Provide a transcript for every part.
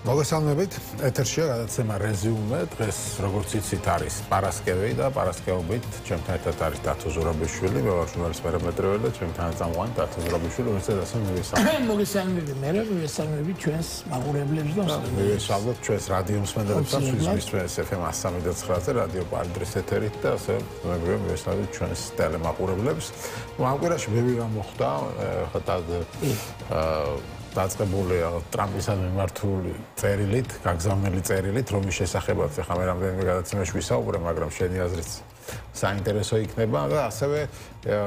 მოგესალმებით, ეთერშია გადაცემა რეზიუმე. დღეს როგორც იცით არის პარასკევი და პარასკევობით ჩემთან ერთად არის დათო ზურაბიშვილი, მე ვარ ჟურნალისტ მერემეტრეველი და ჩემთან წამყვანი დათო ზურაბიშვილი, რომელსაც ასე მივესალმებით. მოგესალმებით, მივესალმებით ჩვენს მაყურებლებს და მივესალმებით ჩვენს რადიო მსმენელებს და ჩვენს FM 103.9-ზე რადიო პალდრის ეთერით და ასე მივესალმებით ჩვენს ტელემაყურებლებს. ამ კვირაში ბევრი რამ მოხდა, დაწყებული ტრამპისთან მიმართული წერილით, გაგზავნილი წერილით, რომლის შესახებაც ახლა მე რამდენიმე გადაცემაში ვისაუბრე, მაგრამ შენი აზრით საინტერესო იქნება და ასევე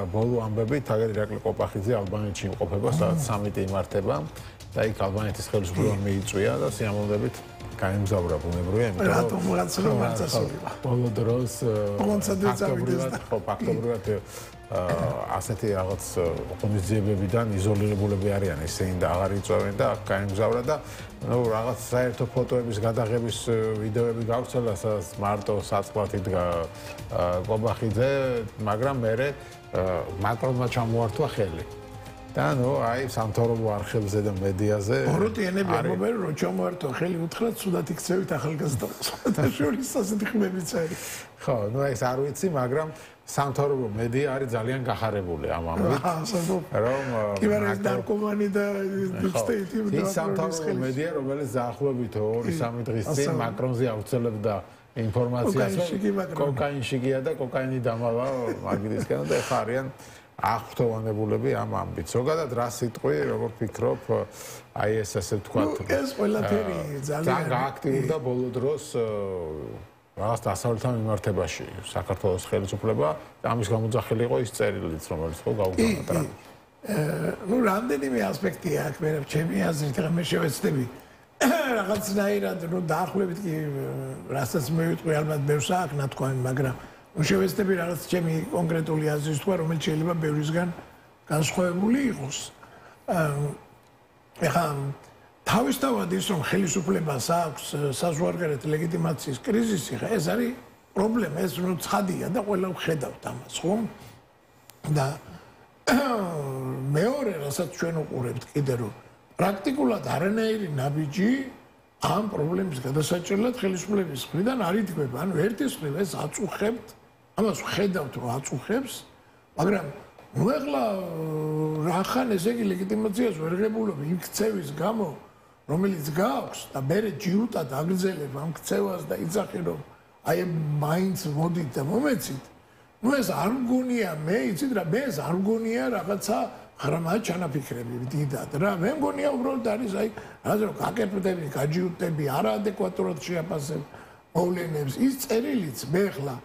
ბოლო ამბებით აგერ ირაკლი ყოპახიძე ალბანეთში იმყოფება, სადაც სამიტი იმართება და იქ ალბანეთის ხელისუფლებამ მიიწვია და სიამოვნებით გაემგზავრა ბუნებრივია, იმიტომ რომ რატომ რაღაცა მარცასულიყო. ბოლო დროს ფაქტობრივად ასეთი რაღაც ღონისძიებებიდან იზოლირებულები არიან ისინი და აღარ იწვევენ და გაემგზავრა და ნუ რაღაც საერთო ფოტოების გადაღების ვიდეოები გავრცელა, სადაც მარტო საწყლად იდგა ყობახიძე, მაგრამ მერე მაკრონმა ჩამოართვა ხელი. და ნუ აი სამთავრობო არხებზე და მედიაზე ოროტიანები ამბობენ რომ ჩამოართვა ხელი უთხრათ სუდად იქცევით ახალგაზრდას და შორის ასეთი ხმებიც არის. ხო, ნუ ეს არ ვიცი, მაგრამ სამთავრობო მედია არის ძალიან გახარებული ამ ამბით. რომ კი მაგრამ ეს ნარკომანი და დიქტეიტი და ის სამთავრობო მედია, რომელიც დაახლოებით 2-3 დღის წინ მაკრონზე აუცელებდა ინფორმაციას, რომ კოკაინში გია და კოკაინი დამალა მაგიდისკენ და ეხა არიან აღფრთოვანებულები ამ ამბით. ზოგადად რა სიტყვი, როგორ ფიქრობ, აი ეს ასე ვთქვათ, ეს ყველაფერი ძალიან გააქტიურდა ბოლო დროს რაღაც დასავლეთთან მიმართებაში საქართველოს ხელისუფლება და ამის გამოძახილი იყო ის წერილიც, რომელიც ხო გაუგზავნა ტრამპს. ნუ რამდენიმე ასპექტია აქ მე ჩემი აზრით ახლა მე შევეცდები რაღაცნაირად ნუ დაახლოებით კი რასაც მე ვიტყვი ალბათ ბევრს აქ ნათქვამი, მაგრამ შევეცდები რაღაც ჩემი კონკრეტული აზრის თქვა, რომელიც შეიძლება ბევრისგან განსხვავებული იყოს. ეხლა თავისთავად ის რომ ხელისუფლებას აქვს საზღვარგარეთ ლეგიტიმაციის კრიზისი, ხა ეს არის პრობლემა, ეს ნუ ცხადია და ყველა ვხედავთ ამას, ხო? და მეორე, რასაც ჩვენ უყურებთ კიდე რომ პრაქტიკულად არანაირი ნაბიჯი ამ პრობლემის გადასაჭრელად ხელისუფლების მხრიდან არ იდგება. ანუ ერთის მხრივ ეს აწუხებთ, ამას ვხედავთ რომ აწუხებს, მაგრამ ნუ ახლა რახან ესე იგი ლეგიტიმაციას ვერ ღებულობ იმ ქცევის გამო, რომელიც გააქვს და მე ჯიუტად აგრძელებ ამ ქცევას და იცახი რომ აი მაინც მოდით და მომეცით. ნუ ეს არ მგონია მე, იცით რა, მე ეს არ მგონია რაღაცა ღრმა ჩანაფიქრები დიდად რა. მე მგონია უბრალოდ არის აი რაღაც რომ გაკერპდები, გაჯიუტები, არაადეკვატურად შეაფასებ მოვლენებს. ის წერილიც მე ახლა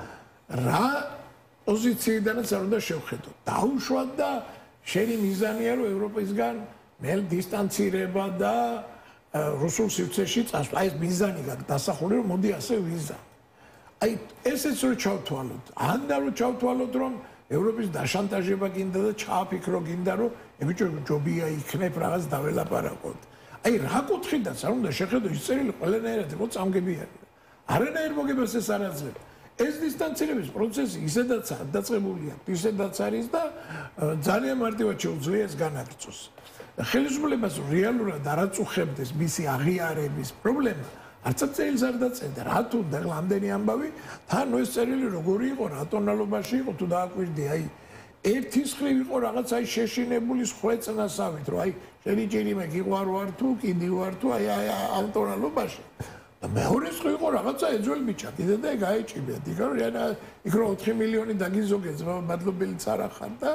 რა პოზიციიდანაც არ უნდა შევხედო. დაუშვათ და შენი მიზანია რომ ევროპისგან მელ დისტანცირება და რუსულ სივრცეში წასვლა. აი ეს მიზანი გაქვს დასახული რომ მოდი ასე ვიზა. აი ესეც რო ჩავთვალოთ. ან და რო ჩავთვალოთ რომ ევროპის დაშანტაჟება გინდა და ჩააფიქრო გინდა რომ ებიჭო ჯობია იქნებ რაღაც დაველაპარაკოთ. აი რა კუთხიდან არ უნდა შეხედო ის წერილი ყველანაირად იყო წამგებიანი. არანაირ მოგებას ეს არ აძლევს. ეს დისტანცირების პროცესი ისედაც დაწყებულია, ისედაც არის და ძალიან მარტივად შეუძლია ეს განაგრძოს. ხელისუფლებას რეალურად არ აწუხებდეს მისი აღიარების პრობლემა. არც წერილს არ დაწერდა, რა თუ და ამდენი ამბავი, თან ეს წერილი როგორი იყო, რა ტონალობაში იყო, თუ დააკვირდი, აი ერთის ხრივ იყო რაღაც აი შეშინებული ხვეწნასავით, რომ აი შენი ჭირიმე გიყვარ ვარ თუ კიდი ვარ თუ აი ამ ტონალობაში. და მეორეს ხრივ იყო რაღაცა ეძველ ბიჭა, კიდე და გაეჭიბია, იქ რომ 4 მილიონი დაგიზოგეთ, მადლობელიც არ ახარ და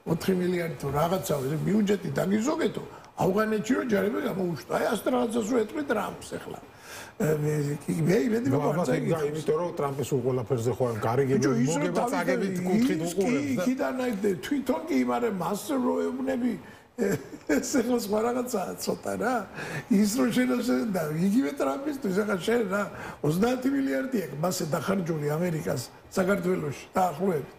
4 მილიარდი თუ რაღაცა ბიუჯეტი დაგიზოგეთო, ავღანეთში რომ ჯარები გამოუშვა. აი ასეთ რაღაცას რო ეტყვი ტრამპს ახლა. მე იმედი ვაქვს, იმიტომ რომ ტრამპის უყოლაფერზე ხო გარიგები მოგება წაგებით კუთხით უყურებს და იქიდან აი თვითონ კი იმარე მასზე რო ეუბნები ეს ახლა სხვა რაღაცაა ცოტა რა. ის რო შენ და იგივე ტრამპისთვის ახლა შენ რა 30 მილიარდი აქვს მასე დახარჯული ამერიკას საქართველოში დაახლოებით.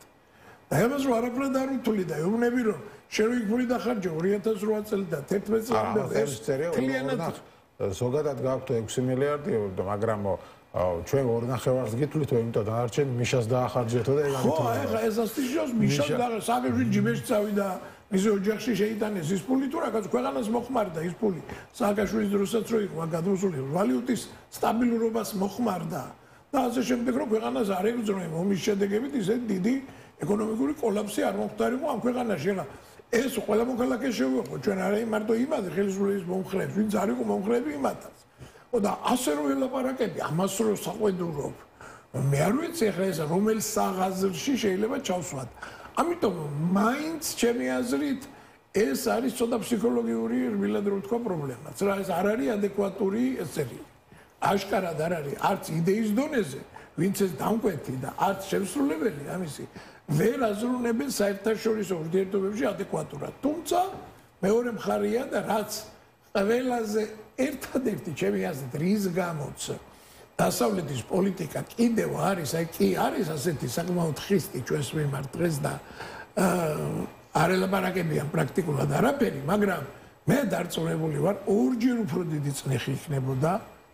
და ამას რო არაფრად არ უთვლი და ეუბნები რომ შენ რო იქ ფული დახარჯე 2008 წელი და 11 წელი და ეს ზოგადად გაქვთ 6 მილიარდი, მაგრამ ჩვენ ორ ნახევარს გითვლით, იმიტომ დანარჩენი მიშას დაახარჯეთო და ეგ ხო, ეხლა ეს ასტიშოს მიშას და საერთოდ ჯიბეში წავიდა მისი ოჯახში შეიტანეს ის ფული თუ რაღაც ქვეყანას მოხმარდა ის ფული. სააკაშვილის დროსაც რო იყო გადმოსული ვალუტის სტაბილურობას მოხმარდა და ასე შემდეგ რომ ქვეყანას არ ებრძოლა ომის შედეგებით ისეთ დიდი ეკონომიკური კოლაფსი არ მომხდარიყო ამ ქვეყანაში. ეხლა ეს ყველა მოქალაქე შევეყო ჩვენ არა მარტო იმაზე ხელისუფლების მომხრეებს, ვინც არ იყო მომხრეები იმათაც. და ასე რომ ელაპარაკები ამას რო საყვედურობ მე არ ვიცი ახლა ეს რომელ საღაზრში შეიძლება ჩავსვათ. ამიტომ მაინც ჩემი აზრით ეს არის ცოტა ფსიქოლოგიური რბილად რო თქვა პრობლემაც. რა ეს არ არის ადეკვატური ესერი. აშკარად არ არის არც იდეის დონეზე, ვინც ეს დამკვეთი და არც შემსრულებელი ამისი ვერ აზრუნებენ საერთაშორისო ურთიერთობებში ადეკვატურად. თუმცა მეორე მხარეა და რაც ყველაზე ერთადერთი ჩემი აზრით რის გამოც დასავლეთის პოლიტიკა კიდევ არის, აი კი არის ასეთი საკმაოდ ხისტი ჩვენს მიმართ დღეს და არ ელაპარაკებიან პრაქტიკულად არაფერი, მაგრამ მე დარწმუნებული ვარ, ორჯერ უფრო დიდი წნეხი იქნებოდა,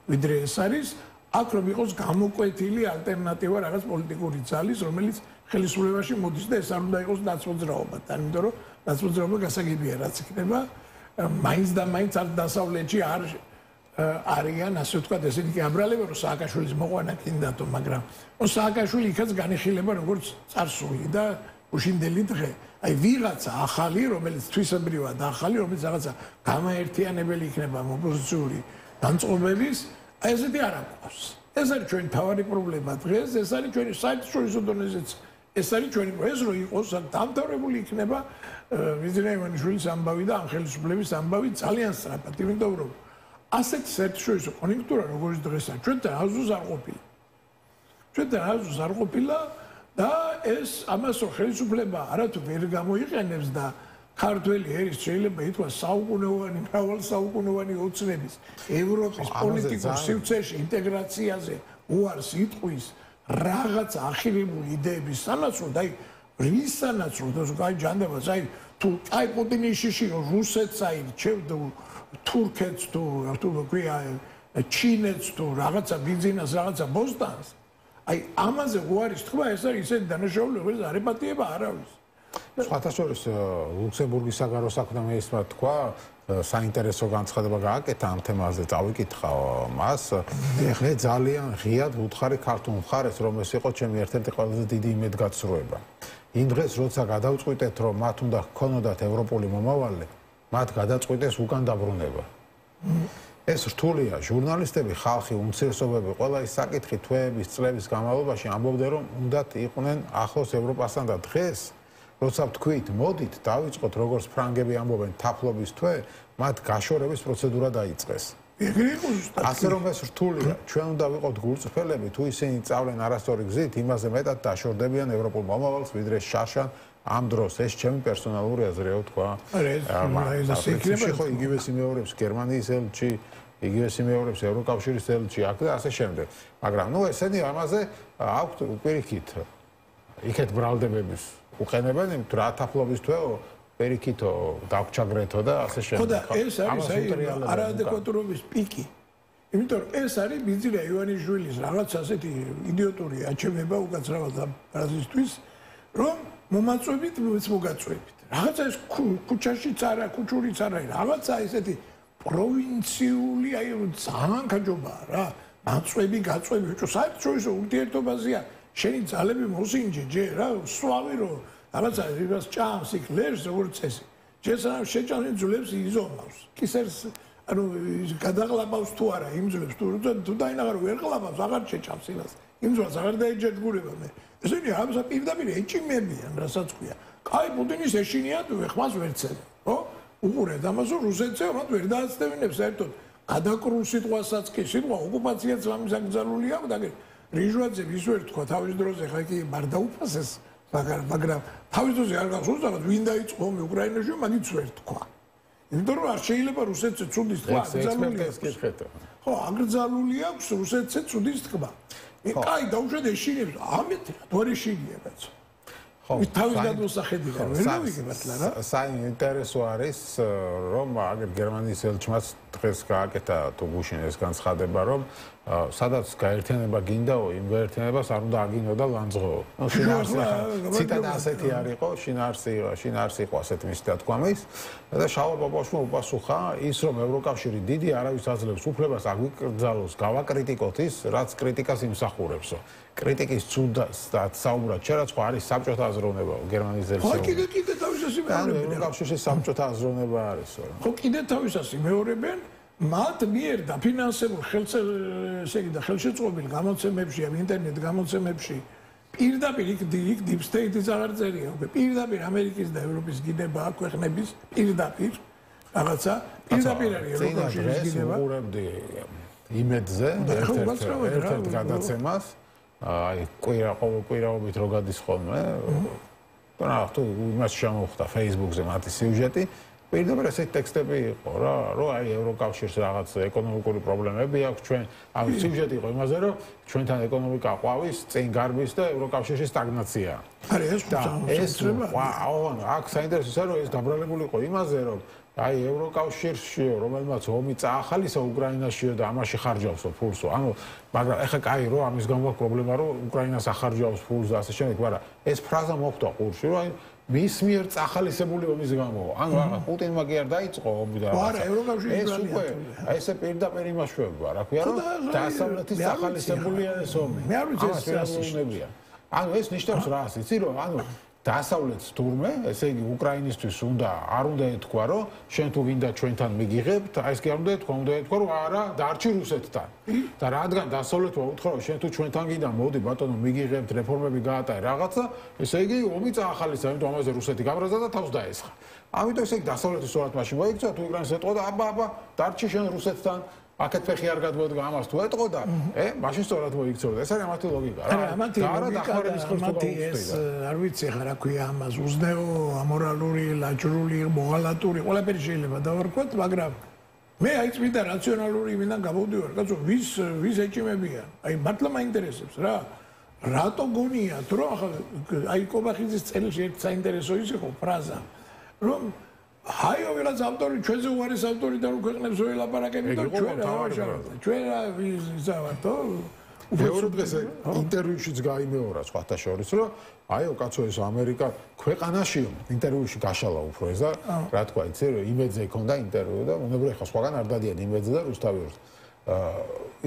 ვიდრე ეს არის, აქ რომ იყოს გამოკვეთილი ალტერნატივა რაღაც პოლიტიკური ძალის, რომელიც ხელისუფლებაში მოდის და ეს არ უნდა იყოს ნაცმოძრაობა, იმიტომ რომ ნაცმოძრაობა გასაგებია რაც იქნება, მაინც და მაინც არ დასავლეთში არ არიან ასე ვთქვათ ესეთი აბრალება რომ სააკაშვილის მოყვანა კიდათო მაგრამ სააკაშვილი იქაც განიხილება როგორც წარსული და უშინდელი დღე აი ვიღაცა ახალი რომელიც თვისებრივად ახალი რომელიც რაღაცა გამაერთიანებელი იქნება ოპოზიციური განწყობების აი ესეთი არ აქვს ეს არის ჩვენი თავარი პრობლემა დღეს ეს არის ჩვენი საერთაშორისო დონეზეც ეს არის ჩვენი ეს რო იყოს დამთავრებული იქნება ვიზირა ივანიშვილის ამბავი და ამ ხელისუფლების ამბავი ძალიან სწრაფად იმიტომ რომ ასეთ საერთაშორისო კონიუნქტურა როგორც დღესაც ჩვენთან აზუს არ ყოფილა. ჩვენთან აზუს არ ყოფილა და ეს ამას რო ხელისუფლება არათუ ვერ გამოიყენებს და ქართველი ერის შეიძლება ითქვას საუკუნოვანი მრავალ საუკუნოვანი ოცნების ევროპის პოლიტიკურ სივრცეში ინტეგრაციაზე უარს იტყვის რაღაც ახირებული იდეების სანაცვლოდ აი რის სანაცვლოდ აი ჯანდაბას აი თუ აი პუტინის შიში რუსეთს აირჩევდა თურქეთს თუ თუ ქვია ჩინეთს თუ რაღაცა ბიზნეს რაღაცა ბოსტანს აი ამაზე უარის თქვა ეს არის ისეთი დანაშაული რომელიც არ ეპატიება არავის სხვათაშორის ლუქსემბურგის საგარეო საქმეთა მინისტრმა თქვა საინტერესო განცხადება გააკეთა ამ თემაზე წავიკითხა მას მე ძალიან ღიად ვუთხარი ქართულ მხარეს რომ ეს იყო ჩემი ერთ-ერთი ყველაზე დიდი იმედგაცრუება იმ დღეს როცა გადავწყვიტეთ რომ მათ უნდა ჰქონოდათ ევროპული მომავალი მათ გადაწყვიტეს უკან დაბრუნება. ეს რთულია, ჟურნალისტები, ხალხი, უმცირესობები, ყველა ის საკითხი თვეების, წლების განმავლობაში ამბობდნენ, რომ უნდათ იყვნენ ახლოს ევროპასთან და დღეს, როცა ვთქვით, მოდით, დავიწყოთ როგორც ფრანგები ამბობენ, თაფლობის თვე, მათ გაშორების პროცედურა დაიწყეს. ასე რომ ეს რთულია, ჩვენ უნდა ვიყოთ გულწრფელები, თუ ისინი წავლენ არასწორი გზით, იმაზე მეტად დაშორდებიან ევროპულ მომავალს, ვიდრე შარშან ამ დროს ეს ჩემი პერსონალური აზრია ვთქვა. იგივე სიმეორებს გერმანიის ელჩი, იგივე სიმეორებს ევროკავშირის ელჩი აქ და ასე შემდეგ. მაგრამ ნუ ესენი ამაზე აქვთ უპირიქით იქეთ ბრალდებების უყენებენ თუ რა თაფლობის თვეო პერიქითო დაგჩაგრეთო და ასე შემდეგ. ხო და ეს არის არაადეკვატურობის პიკი. იმიტომ რომ ეს არის ბიზირა ივანიშვილის რაღაც ასეთი იდიოტური აჩემება უკაცრავად ბრაზისთვის რომ მომაწვევით მოგაწვევით. რაღაცა ეს ქუჩაშიც არა, ქუჩურიც არა, რაღაცა ესეთი პროვინციული, აი ძალიან გაჯობაა რა. მაწვევი, გაწვევი, უჩო საერთაშორისო ურთიერთობაზეა. შენი ძალები მოსინჯე ჯერ რა, სვავი რომ რაღაცა იმას ჭამს იქ ლერს როგორც წესი. ჯერსა შეჭამს ძვლებს იზომავს. კისერს ანუ გადაღლაბავს თუ არა იმ ძვლებს თუ დაინახა რომ ვერ ყლაბავს, აღარ შეჭამს იმას. იმ ძვლს აღარ დაეჯერგურება მე. ესენი ამასა პირდაპირ ეჭიმებიან, რასაც ქვია. კაი პუტინის ეშინია თუ ხმას ვერცენ, ხო? უყურეთ ამას რომ რუსეთზე მათ ვერ დააცდევინებს საერთოდ. გადაკრულ სიტყვასაც კი სიტყვა ოკუპაციაც ამის აკრძალული აქვს და რიჟვაძე ის ვერ თქვა თავის დროზე ხა კი არ დაუფასეს, მაგრამ თავის დროზე არ გახსოვს რაღაც ვინ დაიწყო ომი უკრაინაში, მაგიც ვერ თქვა. იმიტომ რომ არ შეიძლება რუსეთზე ცუდის თქვა აკრძალული აქვს. ხო, აკრძალული აქვს რუსეთზე ცუდის თქვა. კაი დაუშვათ ეშინებს ამეთი დორი შინია კაცო ხო თავის გადმოსახედიდან ვერ მოვიგებათ რა საინტერესო არის რომ აგერ გერმანიის ელჩმაც დღეს გააკეთა თუ გუშინ ეს განცხადება რომ სადაც გაერთიანება გინდაო, იმ გაერთიანებას არ უნდა აგინო და ლანძღოო. ნუ შინაარსი ციტატა ასეთი არ იყო, შინაარსი იყო ასეთი მის თქმის და შავა ბაბაშვილმა უპასუხა ის რომ ევროკავშირი დიდი არავის აძლევს უფლებას აგვიკრძალოს, გავაკრიტიკოთ ის, რაც კრიტიკას იმსახურებსო. კრიტიკის ცუდად საუბრად შეიძლება სხვა არის საბჭოთა აზროვნება გერმანიის ზელსი. კიდე თავისას იმეორებენ. ევროკავშირში საბჭოთა აზროვნება არისო. ხო კიდე თავისას იმეორებენ. მათ მიერ დაფინანსებულ ხელშეწყობილ გამოცემებში, ინტერნეტ გამოცემებში პირდაპირ იქ deep state-ის აღარ წერია. პირდაპირ ამერიკის და ევროპის გინება აქვს ქვეყნების პირდაპირ რაღაცა პირდაპირ არის ევროკავშირის გინება. უყურებდი იმედზე ერთ-ერთ გადაცემას აი კვირაობით რო გადის ხოლმე და თუ იმას შემოხვდა Facebook-ზე მათი სიუჟეტი პირდაპირ ესეთი ტექსტები იყო რა რომ აი ევროკავშირს რაღაც ეკონომიკური პრობლემები აქვს ჩვენ ამ სიუჟეტი იყო იმაზე რომ ჩვენთან ეკონომიკა ყვავის წინ გარბის და ევროკავშირში სტაგნაცია არის ეს აქ საინტერესოა რომ ეს დაბრალებული იყო იმაზე რომ აი ევროკავშირშიო რომელმაც ომი წაახალისა უკრაინაშიო და ამაში ხარჯავსო ფულსო ანუ მაგრამ ეხა კაი რომ ამის გამო აქვს პრობლემა რომ უკრაინას ახარჯავს ფულს და ასე შემდეგ მაგრამ ეს ფრაზა მოხდა ყურში რომ აი მის მიერ წახალისებული ომის გამო ანუ რა პუტინმა კი არ დაიწყო ომი და არა ევროკავშირი ეს უკვე აი ესე პირდაპირ იმაშვება რა ქვია რომ დასავლეთის წახალისებულია ეს ომი მე არ ვიცი ეს ნებია ანუ ეს ნიშნავს რას იცი რომ ანუ დასავლეთს თურმე, ესე იგი უკრაინისთვის არ უნდა ეთქვა, რომ შენ თუ გინდა ჩვენთან მიგიღებთ, აი ეს კი არ უნდა ეთქვა, უნდა ეთქვა, რომ არა, დარჩი რუსეთთან. და რადგან დასავლეთმა უთხრა, რომ შენ თუ ჩვენთან გინდა, მოდი ბატონო, მიგიღებთ, რეფორმები გაატარე რაღაცა, ესე იგი ომი წაახალისა, იმიტომ ამაზე რუსეთი გაბრაზდა და თავს დაესხა. ამიტომ ესე იგი დასავლეთის სწორად მაშინ მოიქცა, თუ უკრაინას ეტყოდა, აბა, დარჩი შენ რუსეთთან. აქეთ ფეხი არ გადმოდგა ამას თუ ეტყო და მაშინ სწორად მოიქცეოდა. ეს არის ამათი ლოგიკა რა. ამათი ეს არ ვიცი ხა რა ქვია ამას უზნეო, ამორალური, ლაჭრული, მოღალატური, ყველაფერი შეიძლება დავარქვათ, მაგრამ მე აი წმინდა რაციონალური მინდა გამოვდივარ, კაცო, ვის ეჭიმებიან? აი მართლა მაინტერესებს რა. რატო გონიათ რომ ახლა აი კობახიძის წერილში ერთ საინტერესო ის იყო ფრაზა, რომ ჰაიო ვიღაც ავტორი ჩვენზე უარის ავტორიდან უქვეყნებს ველაპარაკები და ჩვენ რა ვიზა ვართო მეორე დღეს ინტერვიუშიც გაიმეორა სხვათა შორის რომ აიო კაცო ეს ამერიკა ქვეყანაში ინტერვიუში გაშალა უფრო ეს და რა თქვა იცი რომ იმედზე ქონდა ინტერვიუ და უნებრივია ხა სხვაგან არ დადიან იმედზე და რუსთავი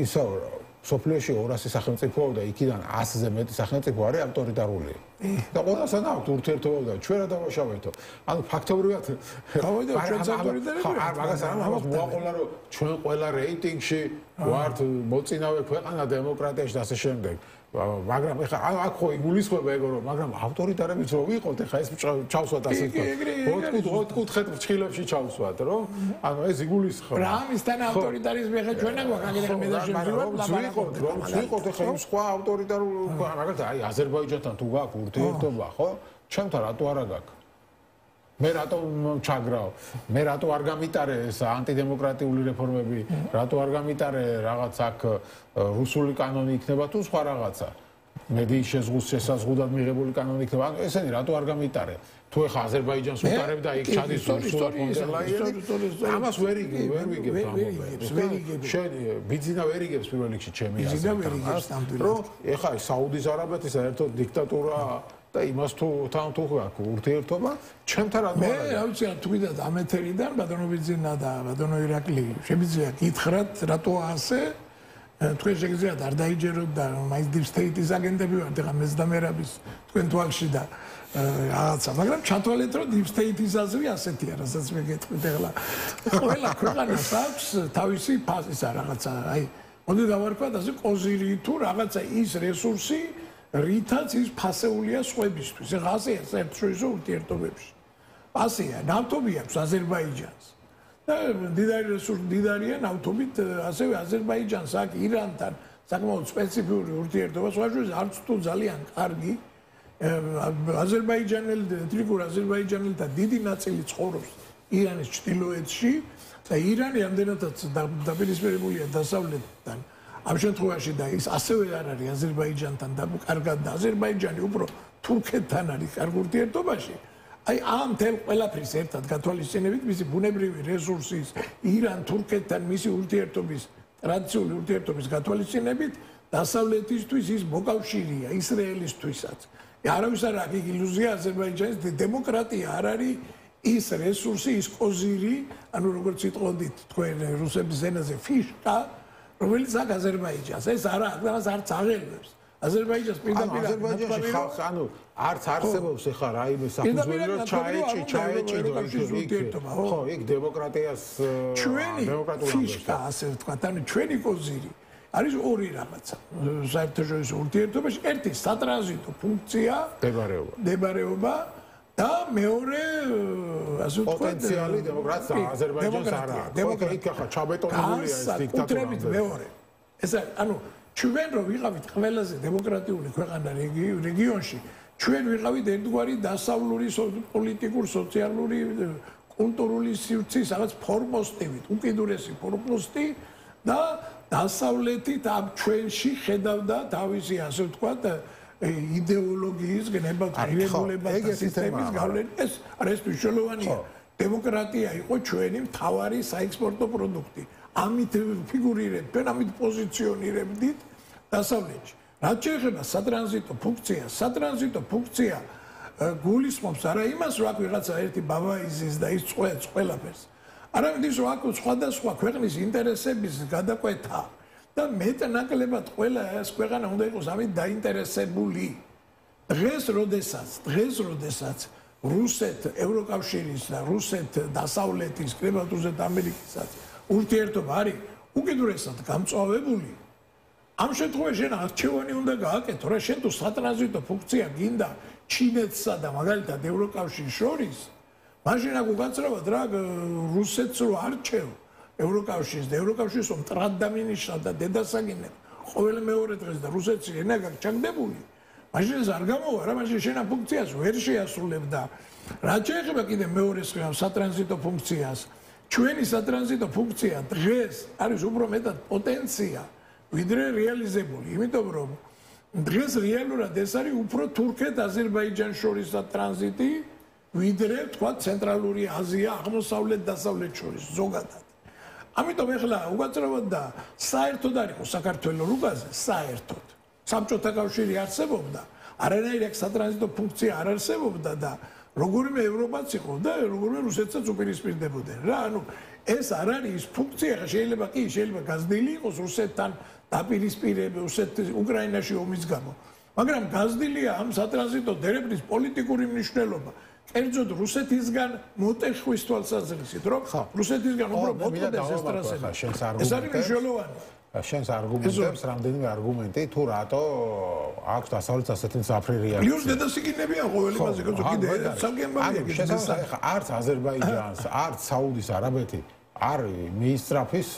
ისო სოფლიოში 200 სახელმწიფოა და იქიდან 100-ზე მეტი სახელმწიფო არის ავტორიტარული. და ყველასთან აქვს ურთიერთობა და ჩვენ რა დავაშავეთო. ანუ ფაქტობრივად მაგას ამას მოაყოლა რომ ჩვენ ყველა რეიტინგში ვართ მოწინავე ქვეყანა დემოკრატიაში და ასე შემდეგ. მაგრამ ეხლა აქ ხო იგულისხმება ეგო რომ მაგრამ ავტორიტარებიც რო ვიყოთ ეხლა ეს ჩავსვათ ასე თქო 4 კუთხეთ ფრჩხილებში ჩავსვათ რომ ანუ ეს იგულისხმება რა ამისთან ავტორიტარიზმი ეხლა ჩვენ აგვაქვს მე და შევიდროთ ვიყოთ ეხლა იმ სხვა ავტორიტარულ მაგალითად აი აზერბაიჯანთან თუ გაქვს ურთიერთობა ხო ჩემთან რატო არა გაქვს მე რატომ ჩაგრავ მე რატო არ გამიტარე ეს ანტიდემოკრატიული რეფორმები რატო არ გამიტარე რაღაც აქ რუსული კანონი იქნება თუ სხვა რაღაცა მედიის შესაზღუდად მიღებული კანონი იქნება ანუ ესენი რატო არ გამიტარე თუ ეხა აზერბაიჯანს უტარებ და იქ ჩადის რუსულად ამას ვერ ვიგებ შენ ბიძინა ვერ იგებს პირველ რიგში ჩემი აზრით რომ ეხა საუდის არაბეთის საერთოდ დიქტატურა და იმას თუ თან თუ აქვს ურთიერთობა ჩემთან რა მე რა ვიცი თუ ვიდა ამ ეთერიდან ბატონო ბიძინა და ბატონო ირაკლი შემიძლია გითხრათ რატო ასე თქვენ შეგიძლიათ არ დაიჯეროთ და მაინც deep state-ის აგენტები ვართ ეხა მეცდამერაბის თქვენ თვალში და რაღაცა მაგრამ ჩათვალეთ რომ deep state-ის აზრი ასეთია რასაც მე გეტყვით ეხლა ყველა ქვეყანას აქვს თავისი ფაზისა რაღაცა აი მოდი დავარქვათ ასე კოზირი თუ რაღაცა ის რესურსი რითაც ის ფასეულია სხვებისთვის. ეხლა ასეა საერთაშორისო ურთიერთობებში. ასეა, ნავთობი აქვს აზერბაიჯანს. და დიდარია ნავთობით ასევე აზერბაიჯანს აქვს ირანთან საკმაოდ სპეციფიური ურთიერთობა. სხვა შორის არც თუ ძალიან კარგი ეთნიკურ აზერბაიჯანელთა დიდი ნაწილი ცხოვრობს ირანის ჩრდილოეთში და ირანი ამდენადაც დაპირისპირებულია დასავლეთთან. ამ შემთხვევაში და ის ასევე არ არის აზერბაიჯანთან და კარგად და აზერბაიჯანი უფრო თურქეთთან არის კარგ ურთიერთობაში. აი ამ თელ ყველაფრის ერთად გათვალისწინებით მისი ბუნებრივი რესურსის ირან თურქეთთან მისი ურთიერთობის ტრადიციული ურთიერთობის გათვალისწინებით დასავლეთისთვის ის მოკავშირეა ისრაელისთვისაც. არავის არ აქვს ილუზია აზერბაიჯანის დემოკრატია არ არის ის რესურსი, ის კოზირი, ანუ როგორც იტყოდით თქვენ რუსების ენაზე ფიშკა, რომელიც აქვს აზერბაიჯანს. ეს არა აქვს არც აღელვებს. აზერბაიჯანს პირდაპირ აზერბაიჯანში ხალხს ანუ არც არსებობს ეხლა რაიმე საფუძველი რომ ჩაეჭი ხო იქ დემოკრატიას დემოკრატიული ფიშკა ასე ვთქვათ ანუ ჩვენი კოზირი არის ორი რაღაცა საერთაშორისო ურთიერთობაში ერთი სატრანზიტო ფუნქცია მდებარეობა და მეორე ასე ვთქვათ პოტენციალი დემოკრატია აზერბაიჯანს არ აქვს იქ ახლა ჩაბეტონებულია ეს დიქტატურა მეორე ეს ანუ ჩვენ რო ვიყავით ყველაზე დემოკრატიული ქვეყანა რეგიონში ჩვენ ვიყავით ერთგვარი დასავლური პოლიტიკურ სოციალური კულტურული სივრცის რაღაც ფორმოსტივით უკიდურესი ფორმოსტი და დასავლეთით ამ ჩვენში ხედავდა თავისი ასე ვთქვათ იდეოლოგიის გნებავ-ღირებულება და სისტემის გავლენა ეს არის მნიშვნელოვანია დემოკრატია იყო ჩვენი მთავარი საექსპორტო პროდუქტი ამით ფიგურირებდნენ, ამით პოზიციონირებდით დასავლეთში. რაც შეეხება სატრანზიტო ფუნქცია გულისხმობს არა იმას, რომ აქ ვიღაცა ერთი ბაბა იზის და ის წყვეტს ყველაფერს. არამედ ის, რომ აქ სხვადასხვა ქვეყნის ინტერესების გადაკვეთა და მეტნაკლებად ყველა ეს ქვეყანა უნდა იყოს ამით დაინტერესებული. დღეს, როდესაც რუსეთ ევროკავშირის და რუსეთ დასავლეთის, კრებათ რუსეთ ამერიკისაც ურთიერთობა არის უკიდურესად გამწვავებული. ამ შემთხვევაში შენ არჩევანი უნდა გააკეთო, რა შენ თუ სატრანზიტო ფუნქცია გინდა ჩინეთსა და მაგალითად ევროკავშირის შორის, მაშინ აქ უკაცრავად რა რუსეთს რო არჩევ ევროკავშირს და ევროკავშირს რომ მტრად დამინიშნა და დედასაგინებ ყოველ მეორე დღეს და რუსეთში ენა გაჩაგდებული. მაშინ ეს არ გამოვა რა, მაშინ შენ ამ ფუნქციას ვერ შეასრულებ და რა შეიძლება კიდე მეორე სატრანზიტო ფუნქციას ჩვენი სატრანზიტო ფუნქცია დღეს არის უფრო მეტად პოტენცია ვიდრე რეალიზებული, იმიტომ რომ დღეს რეალურად ეს არის უფრო თურქეთ-აზერბაიჯანს შორის ტრანზიტი, ვიდრე თქვა ცენტრალური აზია, აღმოსავლეთ-დასავლეთ შორის ზოგადად. ამიტომ ეხლა უკაცრავად და საერთოდ არ იყო საქართველოს რუკაზე, საერთოდ. საბჭოთა კავშირი არსებობდა, არანაირი აქ სატრანზიტო ფუნქცია არ არსებობდა და როგორიმე ევროპაც იყო და როგორიმე რუსეთსაც უპირისპირდებოდნენ რა ანუ ეს არ არის ის ფუნქცია შეიძლება გაზრდილი იყოს რუსეთთან დაპირისპირება რუსეთის უკრაინაში ომის გამო მაგრამ გაზრდილია ამ სატრანზიტო დერეფნის პოლიტიკური მნიშვნელობა კერძოდ რუსეთისგან მოტეხვის თვალსაზრისით რომ რუსეთისგან უფრო მოტყდეს ეს ტრანზიტი ეს არის მნიშვნელოვანი შენს არგუმენტებს რამდენიმე არგუმენტი თუ რატო აქვს დასავლეთ ასეთი მძაფრი რეაქცია. პლუს დედასიგინებია ყოველი მასე კიდე სამგემბარია. შესაძლოა არც აზერბაიჯანს, არც საუდის არაბეთი არ მიისწრაფის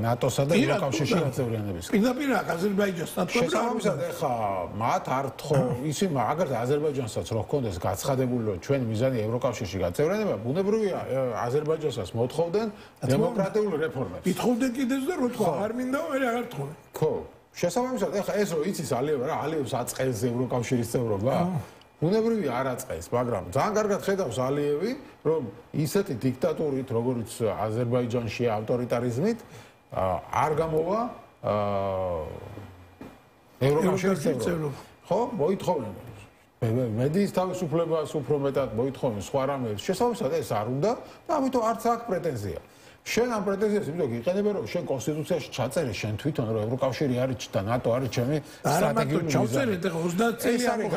ნატოსა და ევროკავშირში გაწევრიანების. პირდაპირ აზერბაიჯანს ნატოს შესაბამისად ეხა მათ არ თქო ისე აგერ აზერბაიჯანსაც რო ჰქონდეს გაცხადებული რომ ჩვენი მიზანი ევროკავშირში გაწევრიანება ბუნებრივია აზერბაიჯანსაც მოთხოვდნენ დემოკრატიულ რეფორმებს. ითხოვდნენ კიდეც და რო თქვა არ მინდა მე აღარ თხოვე. ხო შესაბამისად ეხა ეს რო იცის ალიევა რა ალიევს აწყეს ევროკავშირის წევრობა ბუნებრივია არ აწყეს მაგრამ ძალიან კარგად ხედავს ალიევი რომ ისეთი დიქტატურით როგორც აზერბაიჯანში ავტორიტარიზმით არ გამოვა ევროკავშირის წევრობა ხო მოითხოვენ მედიის თავისუფლებას უფრო მეტად მოითხოვენ სხვა რამებს შესაბამისად ეს არ უნდა და ამიტომ არც აქვს პრეტენზია შენ ამ პრეტენზიას იმიტომ იყენებ რომ შენ კონსტიტუციაში ჩაწერე შენ თვითონ რომ ევროკავშირი არის და ნატო არის ჩემი სტრატეგიული ჩავწერეთ ახლა 30 წელი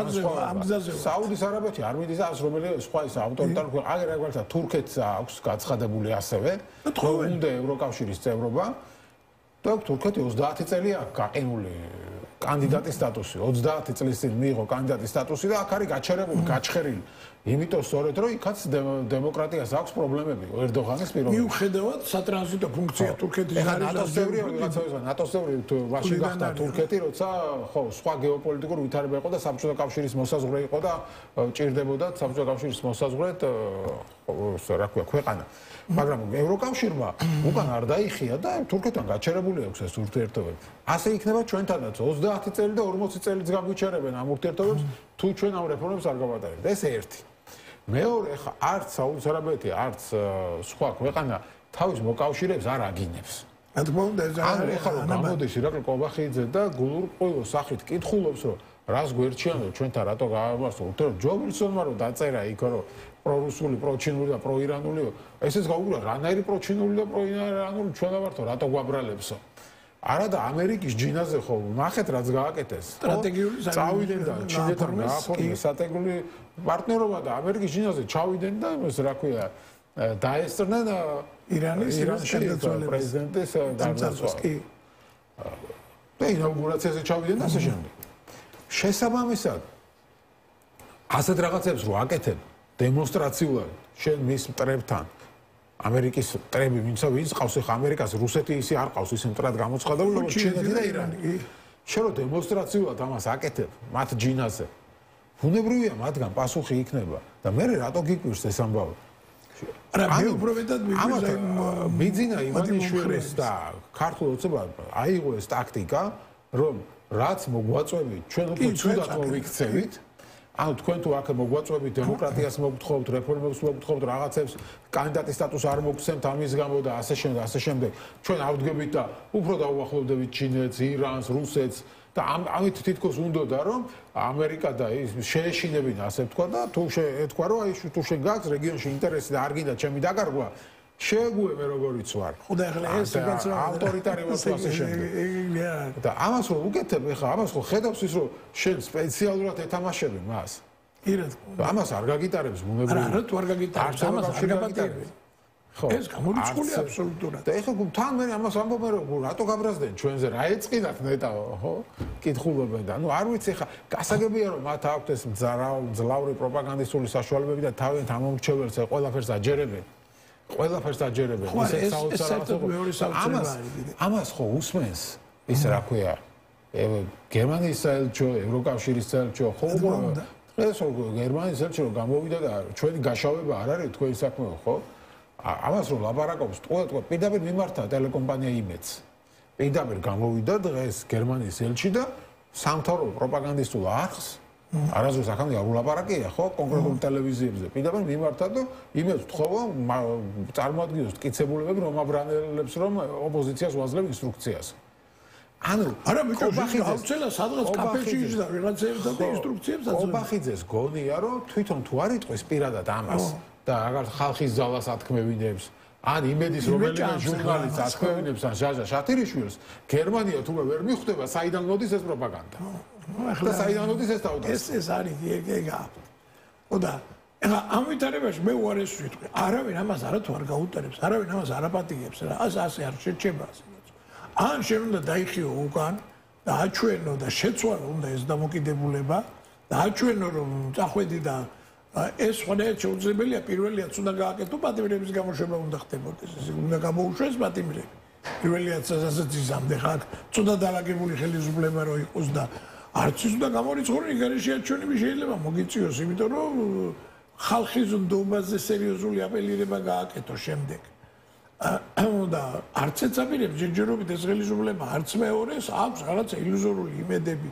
ამ გზაზე საუდის არაბეთი არ მიდის ას რომელიც სხვა ის ავტორიტარული აგერ აგერთა თურქეთს აქვს გაცხადებული ასევე რომ უნდა ევროკავშირის წევრობა და თურქეთი 30 წელი აქვს გაყინული კანდიდატის სტატუსი 30 წლის წინ მიიღო კანდიდატის სტატუსი და აქ არის გაჩერებული გაჩხერილი იმიტომ სწორედ რომ იქაც დემოკრატიას აქვს პრობლემები ერდოღანის პირობებში მიუხედავად სატრანზიტო ფუნქცია თურქეთის არის ნატოს წევრი ვიღაცაა ნატოს წევრი ვაში გახდა თურქეთი როცა ხო სხვა გეოპოლიტიკური ვითარება იყო და საბჭოთა კავშირის მოსაზღვრე იყო და ჭირდებოდა საბჭოთა კავშირის მოსაზღვრედ რა ქვია ქვეყანა მაგრამ ევროკავშირმა უკან არ დაიხია და თურქეთთან გაჩერებული აქვს ეს ურთიერთობები ასე იქნება ჩვენთანაც 30 წელი და 40 წელიც გაგვიჩერებენ ამ ურთიერთობებს თუ ჩვენ ამ რეფორმებს არ გავატარებთ ეს ერთი მეორე ხა არც საუდის არაბეთი არც სხვა ქვეყანა თავის მოკავშირეებს არ აგინებს რა თქმა უნდა ეს არის ეხლა რომ გამოდის ირაკლი კობახიძე და გულურყვილო სახით კითხულობს რომ რას გვერჩიანო ჩვენთან რატო გააბარსო უთო ჯობილსონმა რომ დაწერა იქ რომ პრორუსული, პროჩინული და პროირანულიო ესეც გაუგრა რანაირი პროჩინული და პროირანული ჩვენ ვართო რატო გვაბრალებსო არა და ამერიკის ჯინაზე ხო ნახეთ რაც გააკეთეს სტრატეგიული წავიდნენ და ჩინეთთან გააფორმეს სტრატეგიული პარტნიორობა და ამერიკის ჯინაზე ჩავიდნენ და ეს რა ქვია დაესწრნენ ირანის გარდაცვალების პრეზიდენტის გარდაცვალებას კი და ინაუგურაციაზე ჩავიდნენ და ასე შემდეგ შესაბამისად ასეთ რაღაცებს რო აკეთებ დემონსტრაციულად შენ მის მტრებთან ამერიკის მტრები ვინც ყავს ახლა ამერიკას რუსეთი ისე არ ყავს ისე მტრად გამოცხადებული რომ ჩინეთი და ირანი შენ რო დემონსტრაციულად ამას აკეთებ მათ ჯინაზე ბუნებრივია მათგან პასუხი იქნება და მე რატო გიკვირს ეს ამბავი არა მე უფრო მეტად მიგვიძა ბიძინა ივანიშვილის და ქართულ ოცნებამ აიღო ეს ტაქტიკა რომ რაც მოგვაწვევით ჩვენ უკვე ცუდად მოვიქცევით ანუ თქვენ თუ აქ მოგვაწვევით დემოკრატიას მოგთხოვთ რეფორმებს მოგთხოვთ რაღაცებს კანდიდატის სტატუსს არ მოგცემთ ამის გამო და ასე შემდეგ ჩვენ ავდგებით და უფრო დაუახლოვდებით ჩინეთს ირანს რუსეთს და ამით თითქოს უნდოდა რომ ამერიკა და ის შეეშინებინა ასე ვთქვა და თუ ეთქვა რომ აი თუ შენ გაქვს რეგიონში ინტერესი და არ გინდა ჩემი დაკარგვა შეგუე მე როგორიც ვარ ხოდა ახლა ეს ავტორიტარი ვარ თუ ასე შემდეგ და ამას რომ უკეთებ ეხლა ამას ხო ხედავს ის რომ შენ სპეციალურად ეთამაშები მას კი რა თქმა უნდა ამას არ გაგიტარებს ბუნებრივია არა თუ არ გაგიტარებს ამას არ გაგიტარებს ხო ეს გამორიცხულია აბსოლუტურად და ეხლა თან მე ამას ამბობენ რომ რატო გაბრაზდნენ ჩვენზე რა ეწყინათ ნეტა ხო კითხულობენ და ნუ არ ვიცი ეხლა გასაგებია რომ მათ აქვთ ეს მძლავრი პროპაგანდისტული საშუალებები და თავიანთ ამომრჩეველს ყველაფერს აჯერებენ ყველაფერს დაჯერებენ ისე საოცრება ამას ხო უსმენს ის რა ქვია გერმანიის საელჩო ევროკავშირის საელჩო ხო დღეს გერმანიის საელჩო გამოვიდა და ჩვენი გაშავება არ არის თქვენი საქმე ხო ამას რომ ლაპარაკობს თქვა პირდაპირ მიმართა ტელეკომპანია იმედს პირდაპირ გამოვიდა დღეს გერმანიის ელჩი და სამთავრობო პროპაგანდისტულ არხს არასდროს ახლა არ ულაპარაკია ხო კონკრეტულ ტელევიზიებზე პირდაპირ მიმართა და იმედს ვთხოვა წარმოადგინოს მტკიცებულებები რომ აბრანელებს რომ ოპოზიციას უაძლევ ინსტრუქციას ანუ არა მეტყვი გავცელა სადღაც კაფეში და ვიღაცებთან და ინსტრუქციებს აწვევს ობახიძეს გონია რომ თვითონ თუ არ იტყვის პირადად ამას და რაღაც ხალხის ძალას ათქმევინებს ან იმედის რომელიმე ჟურნალისტს ათქმევინებს ან ჟაჟა შათირიშვილს გერმანია თუმე ვერ მიხვდება საიდან მოდის ეს პროპაგანდა ახლა საიდან მოდის ეს თავდა ეს არის ეგა ხოდა ეხლა ამ ვითარებაში მე უარეს ვიტყვი არავინ ამას არათუ არ გაუტარებს არავინ ამას არ აპატიებს რა ასე არ შეჩება ასე ან შენ უნდა დაიხიო უკან და აჩვენო და შეცვალო უნდა ეს დამოკიდებულება და აჩვენო რომ წახვედი და ეს სხვადასხვა შეუძლებელია პირველიაც უნდა გააკეთო პატიმრების გამოშვება უნდა ხდებოდეს ეს უნდა გამოუშვეს პატიმრები პირველიაც ასეც იზამდე ხარ ცუდა დალაგებული ხელისუფლება რო იყოს და არც ის უნდა გამორიცხოს იგარიში აჩვენები შეიძლება მოგიწიოს იმიტომ რომ ხალხის ნდობაზე სერიოზული აპელირება გააკეთო შემდეგ და არც ეცაპირებს ჯერჯერობით ეს ხელისუფლება არც მეორეს აქვს რაღაცა ილუზორული იმედები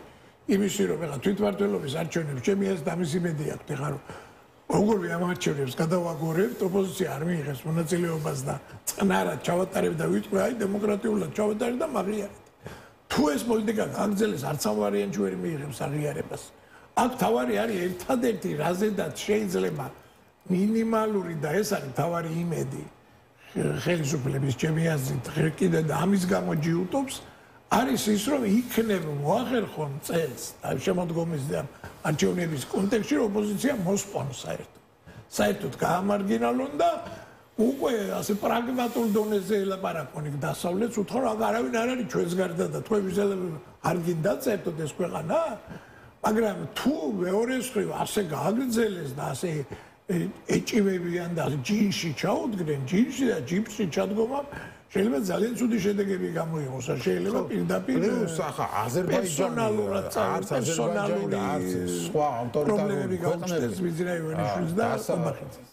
იმისი რომ ეხა თვითმმართველობის არჩევნებს ჩემი ეს დამის იმედი აქვს ეხა რომ როგორ ამ არჩევნებს გადავაგორებთ ოპოზიცია არ მიიღებს მონაწილეობას და წნარად ჩავატარებთ და ვიტყვი აი დემოკრატიულად ჩავატარებთ და მაგიარეთ თუ ეს პოლიტიკა გაგრძელეს არც ამ ვარიანტში ვერ მიიღებს აღიარებას აქ თავარი არის ერთადერთი რაზედაც შეიძლება მინიმალური და ეს არის თავარი იმედი ხელისუფლების ჩემი აზრით კიდე და ამის გამო ჯიუტობს არის ის რომ იქნება მოახერხონ წელს და შემოდგომის და არჩევნების კონტექსტში ოპოზიცია მოსპონს საერთოდ გაამარგინალონ და უკვე ასე პრაგმატულ დონეზე ელაპარაკონ იქ დასავლეთს უთხრა რომ არავინ არ არის ჩვენს გარდა და თქვენ ვიზელებები არ გინდა წერტოთ ეს ქვეყანა მაგრამ თუ მეორე მხრივ ასე გააგრძელეს და ასე ეჭივებიან და ჯინში ჩაუდგნენ ჯინში და ჯიპში ჩადგომა შეიძლება ძალიან ცუდი შედეგები გამოიღოს ან შეიძლება პირდაპირ ახლა აზერბაიჯანურად არც აზერბაიჯანი და არც სხვა ავტორიტარული ქვეყნები ვიზირა ივანიშვილს და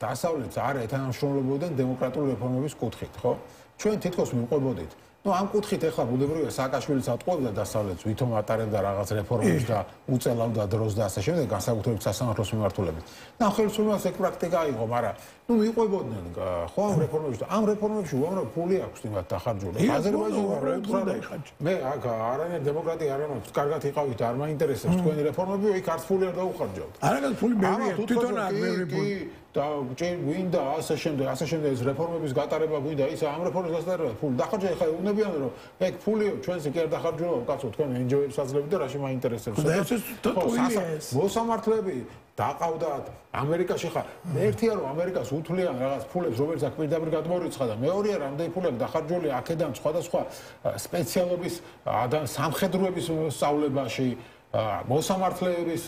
დასავლეთს არ ეთანამშრომლობდნენ დემოკრატიული რეფორმების კუთხით ხო ჩვენ თითქოს მივყვებოდით ნუ ამ კუთხით ეხლა ბუნებრივია სააკაშვილიც ატყუებდა დასავლეთს, ვითომ ატარებდა რაღაც რეფორმებს და უწელავდა დროს და ასე შემდეგ, განსაკუთრებით სასამართლოს მიმართულებით. და ხელისუფლებას ეგ პრაქტიკა იყო, მაგრამ ნუ მიყვებოდნენ ხო ამ რეფორმებში და ამ რეფორმებში უამრავ ფული აქვს იმათ დახარჯული. მე აქ არანაირი დემოკრატია არ ამბობს, კარგად იყავით, არ მაინტერესებს თქვენი რეფორმები, იქ არც ფული არ დაუხარჯავთ. არაგად ფული ბევრია, თვითონ არ ბევრი ფული. და გვინდა ასე შემდეგ ეს რეფორმების გატარება გვინდა ის ამ რეფორმების გატარება ფული დახარჯა ეხლა უნებიან რომ ეგ ფულიო ჩვენს კი არ დახარჯულობ კაცო თქვენ NGO-ებს აძლევთ და რაში მაინტერესებს მოსამართლეები დაყავდათ ამერიკაში ხა ერთია რომ ამერიკას უთვლიან რაღაც ფულებს რომელიც აქ პირდაპირ გადმორიცხა და მეორეა რამდენი ფული აქვს დახარჯული აქედან სხვადასხვა სპეციალობის სამხედროების სწავლებაში მოსამართლეების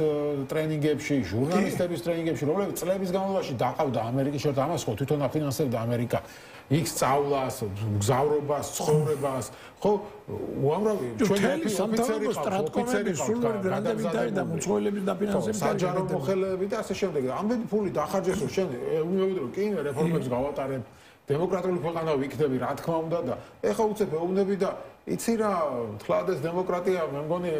ტრენინგებში, ჟურნალისტების ტრენინგებში, რომლებიც წლების განმავლობაში დაყავდა ამერიკის შორის ამას ხო თვითონ აფინანსებდა ამერიკა. იქ სწავლას, გზავრობას, ცხოვრებას, ხო უამრავი ჩვენი ოფიცერი სტრატკომები სულ გადავიდა და მოწყობილების დაფინანსებით საჯარო მოხელეები და ასე შემდეგ. ამდენი ფული დახარჯეს რომ შენ უიმედრო კი რეფორმებს გავატარებ, დემოკრატიული ქვეყანა ვიქნები, რა თქმა უნდა და ეხა უცებ ეუბნები და იცი რა, თლად ეს დემოკრატია მე მგონი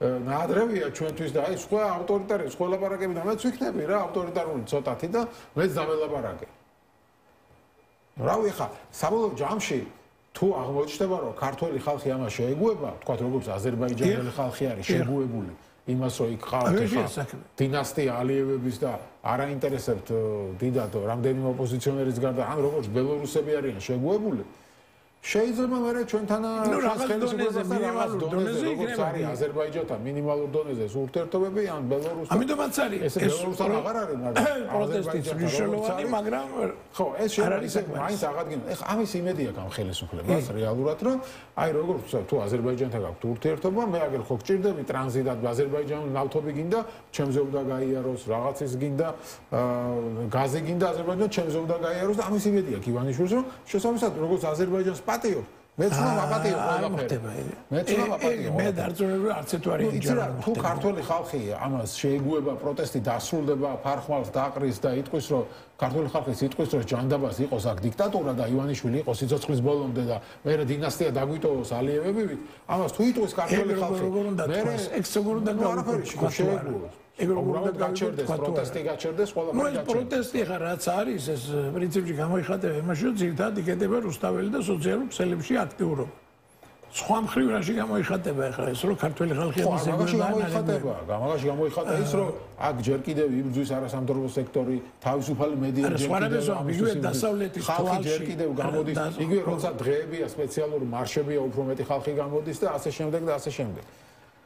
ნაადრევია ჩვენთვის და აი სხვა ავტორიტარი სხვა ლაპარაკები და მეც ვიქნები რა ავტორიტარული ცოტათი და მეც დამელაპარაკე. რავი ხა საბოლოო ჯამში თუ აღმოჩნდება რომ ქართველი ხალხი ამას შეეგუება, თქვა როგორც აზერბაიჯანელი ხალხი არის შეგუებული იმას რომ იქ ხალხი დინასტია ალიევების და არ აინტერესებთ დიდად რამდენიმე ოპოზიციონერის გარდა ან როგორც ბელორუსები არიან შეგუებული შეიძლება მე ჩვენთან რაღაც დონეზე როგორც არის აზერბაიჯანთან მინიმალურ დონეზე ურთიერთობები ან ბელორუსთან ამიტომაც არის ეს ბელორუსთან აღარ არის პროტესტის მნიშვნელოვანი მაგრამ ხო ეს შეიძლება მაინც აღადგინოს ეხა ამის იმედი აქვს ამ ხელისუფლებას რეალურად რომ აი როგორც თუ აზერბაიჯანთან გაქვთ ურთიერთობა მე აგერ ხო გჭირდები ტრანზიტად აზერბაიჯანული ნავთობი გინდა ჩემზე უნდა გაიაროს რაღაცის გინდა გაზი გინდა აზერბაიჯანთან ჩემზე უნდა გაიაროს და ამის იმედი აქვს ივანიშვილს რომ შესაბამისად როგორც აზერბაიჯანს პატიო მე თვითონ აპატიო ყველაფერი მე თვითონ აპატიო მე დარწმუნებული არც თუ არის იჯარა თუ ქართველი ხალხი ამას შეეგუება პროტესტი დასრულდება ფარხმალს დაყრის და იტყვის რომ ქართული ხალხის იტყვის რომ ჯანდაბას იყოს აქ დიქტატურა და ივანიშვილი იყოს სიცოცხლის ბოლომდე და მე დინასტია დაგვიტოვოს ალიევებივით ამას თუ იტყვის ქართული ხალხი მე ეს როგორ უნდა შეეგუოს უბრალოდ გაჩერდეს პროტესტი გაჩერდეს ყველაფერი გაჩერდეს პროტესტი ხა რაც არის ეს პრინციპში გამოიხატება იმაში რომ ძირითადად იკეთება რუსთაველი და სოციალურ ქსელებში აქტიურობა სხვა მხრივ რაში გამოიხატება ახლა ეს რომ ქართველი ხალხი ამას გამოიხატება გამაგაში გამოიხატება ის რომ აქ ჯერ კიდევ იბრძვის არასამთავრობო სექტორი თავისუფალი მედია იგივე დასავლეთის ხალხი ჯერ კიდევ გამოდის იგივე როცა დღეებია სპეციალური მარშებია უფრო მეტი ხალხი გამოდის და ასე შემდეგ და ასე შემდეგ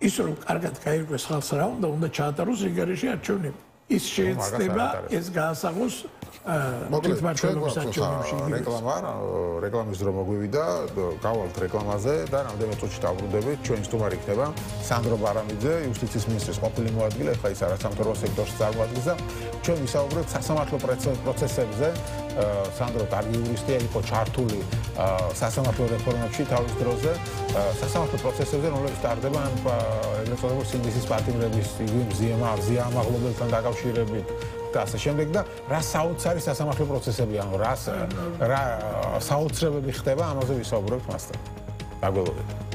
ის რომ კარგად გაირკვეს ხალხს რა უნდა ჩაატაროს რიგარეში არჩევნები ის შეეცდება ეს გაასაღოს მოკლედ მარჩევნების არჩევნებში რეკლამის დრო მოგვივიდა გავალთ რეკლამაზე და რამდენიმე წუთში დავბრუნდებით ჩვენი სტუმარი იქნება სანდრო ბარამიძე იუსტიციის მინისტრის ყოფილი მოადგილე ხა ის არასამთავრობო სექტორში წარმოადგენს და ჩვენ ვისაუბრებთ სასამართლო პროცესებზე სანდრო კარგი იურისტია იყო ჩართული სასამართლო რეფორმებში თავის დროზე სასამართლო პროცესებზე რომლებიც ტარდება ამ ეგრეთ წოდებულ სინდისის პატიმრების მზია ამაღლობელთან დაკავშირებით და ასე შემდეგ და რა საოცარი სასამართლო პროცესები ანუ რა საოცრებები ხდება ამაზე ვისაუბრებთ მასთან. დაგველოდეთ.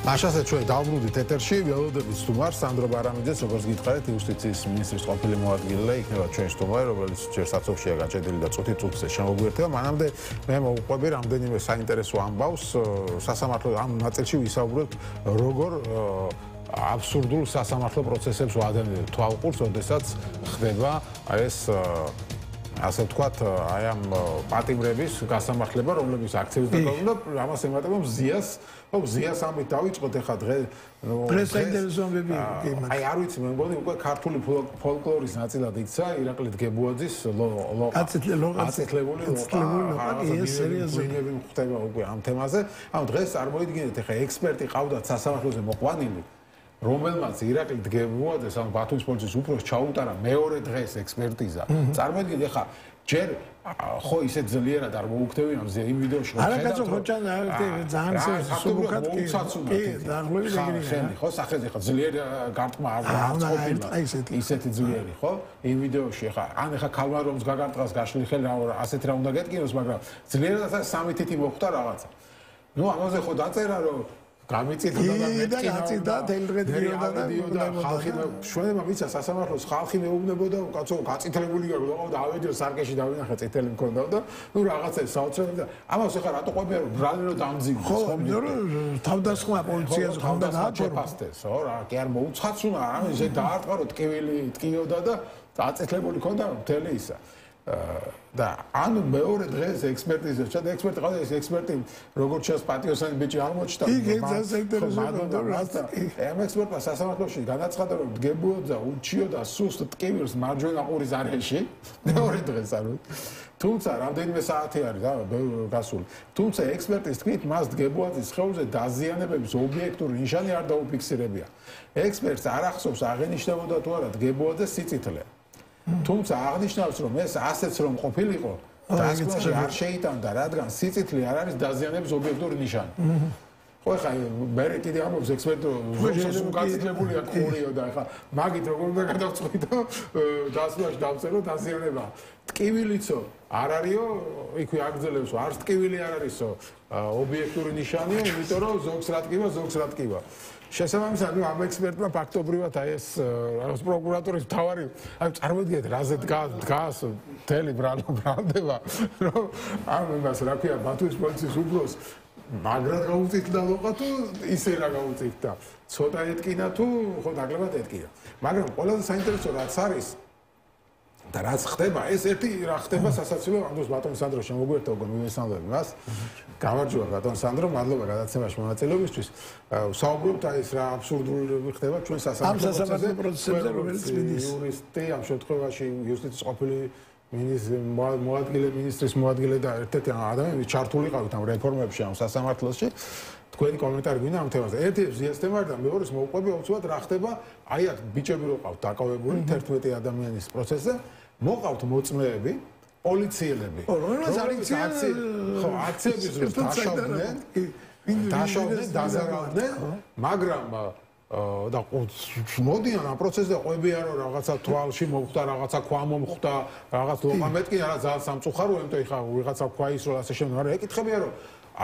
Așa ჩვენ დავბრუნდით ეთერში, ველოდებით სტუმარს სანდრო ბარამიძეს, როგორც გითხარით, იუსტიციის მინისტრის ყოფილი მოადგილე, იქნება ჩვენი სტუმარი, რომელიც ჯერ საცობშია გაჭედილი და წუთი-წუთზე შემოგვიერთება. მანამდე მე მოვყვები რამდენიმე საინტერესო ამბავს სასამართლო ამ ნაწილში ვისაუბრებთ, როგორ აბსურდულ სასამართლო პროცესებს ვადენებთ თვალყურს, ოდესაც ხდება ეს ასე ვთქვათ, აი ამ პატიმრების გასამართლება, რომლებიც აქციებს დაკავდა, ამას ემატება მზიას, მზიას ამით დავიწყოთ ახლა დღე პრესაინტერესობები აი არ ვიცი მე მგონი უკვე ქართული ფოლკლორის ნაწილად იქცა ირაკლი დგებუაძის აცეთლებული სერიოზები ხდება უკვე ამ თემაზე. ანუ დღეს წარმოიდგინეთ ახლა ექსპერტი ყავდათ სასამართლოზე მოყვანილი რომელმაც ირაკლი დგებუაძეს ან ბათუმის პოლიციის უფროსს ჩაუტარა მეორე დღეს ექსპერტიზა. წარმოიდგინეთ ახლა ჯერ ხო ისე ძლიერად არ მოუხდები ამ იმ ვიდეოში არა კაცო ხოჭან ძალიან სულუკად კი დაახლოებით ეგრეა ხო სახეზე ხა ძლიერ გარტყმა არ ყოფილა ისეთი ძლიერი ხო იმ ვიდეოში ხა ან ხა ქალვარომს გაგარტყას გაშლი ხელი ასეთ რა უნდა გეტკინოს მაგრამ ძლიერად სამი თითი მოხდა რაღაცა ნუ ამაზე ხო დაწერა რომ გამიწითდა და მეტკინა თელრედიოდა და ხალხი შუება მიცა სასამართლოს ხალხი მეუბნებოდა კაცო გაწითლებული გაგდა და ავედიო სარკეში დავინახე წითელი მქონდა და ნუ რაღაცა საოცრად და ამას ხა რატო ყვებია რომ ბრალინო დამძიმს ხო თავდასხმა პოლიციაზე ხონდა გააჩერფასდეს ხო რა კი არ მოუცხაცუნა რა ისე დაარტყა რომ ტკივილი ტკიოდა და დაწითლებული ქონდა მთელი ისა და ანუ მეორე დღეს ექსპერტიზა ჩადა ექსპერტი ყავდა ეს ექსპერტი როგორც ჩას პატიოსანი ბიჭი აღმოჩნდა იგი საინტერესოა ამ ექსპერტმა სასამართლოში განაცხადა რომ დგებუოდა უჩიოდა სუსტ ტკივილს მარჯვენა ყურის არეში მეორე დღეს ანუ თუმცა რამდენიმე საათი არის და გასული თუმცა ექსპერტის თქმით მას დგებუაძის სხეულზე დაზიანებების ობიექტური ნიშანი არ დაუფიქსირებია ექსპერტს არ ახსოვს აღენიშნებოდა თუ არა დგებუაძეს სიწითლე თუმცა აღნიშნავს რომ ეს ასეც რომ ყოფილიყო დასკვნაში არ შეიტანდა რადგან სიწითლე არ არის დაზიანების ობიექტური ნიშანი ხო ხა მე კიდე ამბობს ექსპერტი რომ გაწითლებულია ყურიო და ხა მაგით როგორ უნდა გადავწყვიტო დასკვნაში დავწერო დაზიანება ტკივილიცო არ არისო იქვე აგრძელებსო არც ტკივილი არ არისო ობიექტური ნიშანია იმიტომ რომ ზოგს რა ტკივა ზოგს რა ტკივა შესაბამისად ამ ექსპერტმა ფაქტობრივად აი ეს რაღაც პროკურატურის მთავარი აი წარმოიდგინეთ რაზე დგას მთელი ბრალდება რომ ამ იმას რა ქვია ბათუმის პოლიციის უფროს მაგრად გაუწითდა ლოყა თუ ისე რა გაუწითდა ცოტა ეტკინა თუ ხო დაკლებად ეტკია მაგრამ ყველაზე საინტერესო რაც არის და რაც ხდება ეს ერთი რა ხდება სასაცილო ამდროს ბატონ სანდრო შემოგვერთა უკვე მივესალმები მას გამარჯობა ბატონ სანდრო მადლობა გადაცემაში მონაწილეობისთვის საუბრობთ აი ეს რა აბსურდული ხდება ჩვენ სასამართლო პროცესებზე რომელიც იურისტი ამ შემთხვევაში იუსტიციის ყოფილი მინისტრის მოადგილე და ერთ-ერთი ადამიანი ჩართულიყავით ამ რეფორმებში ამ სასამართლოში თქვენი კომენტარი გვინდა ამ თემაზე. ერთი ზიასთემარი და მეორეს მოუყვები უცბად რა ხდება აი აქ ბიჭები რო ყავთ დაკავებული 11 ადამიანის პროცესზე მოყავთ მოწმეები პოლიციელები რომელსაც ხო აქციების დროს დაშავდნენ დაზარავდნენ მაგრამ და მოდიან ამ პროცესზე ყვებიან რომ რაღაცა თვალში მოხდა რაღაცა ქვა მომხდა რაღაც ლოყა მეტკინა რა ძალიან სამწუხაროა იმიტომ ხა ვიღაცა ქვა ისროლა ასე შემდეგ მაგრამ ეკითხებიან რომ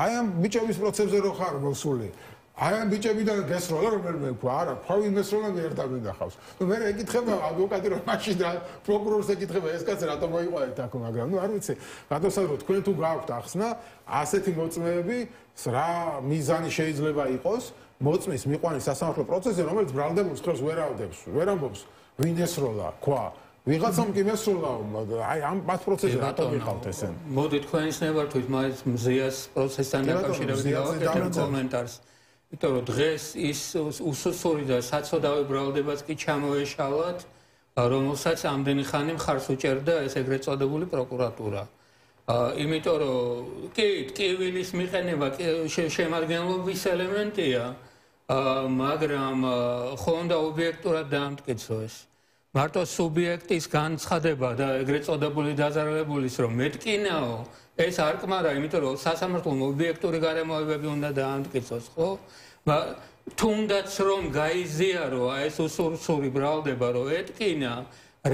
აი ამ ბიჭების პროცესზე რო ხარ მოსული აი ამ ბიჭებიდან გესროლა რომელიმე ქვა არა ქვა იმესროლა ვერ დამენახავს ნუ მე ეკითხება ადვოკატი რომ მაშინ და პროკურორს ეკითხება ეს კაცი რატომ მოიყვანეთ აქ მაგრამ ნუ არ ვიცი გადასადრო თქვენ თუ გააქვთ ახსნა ასეთი მოწმეები რა მიზანი შეიძლება იყოს მოწმის მიყვანის სასამართლო პროცესზე რომელიც ბრალდებულს ხელს ვერ ამბობს ვინ ესროლა ქვა ვიღაცამ კი მესროლა აი ამ პროცესზე რატომ ვიყავთ ესენ მოდი თქვენ ისნებართვით მაინც მზიას პროცესთან დაკავშირებით გავაკეთებ კომენტარს იმიტომ რომ დღეს ის უსუსური და საცოდავი ბრალდებაც კი ჩამოეშალათ რომელსაც ამდენი ხანი მხარს უჭერდა ეს ეგრეთ წოდებული პროკურატურა იმიტომ რომ კი ტკივილის მიყენება შემადგენლობის ელემენტია მაგრამ ხო უნდა ობიექტურად დაამტკიცოს მარტო სუბიექტის განცხადება და ეგრეთ წოდებული დაზარალებულის რომ მეტკინაო ეს არ კმარა იმიტომ რომ სასამართლომ ობიექტური გარემოებები უნდა დაამტკიცოს ხო თუნდაც რომ გაიზიარო ეს უსურსური ბრალდება რომ ეტკინა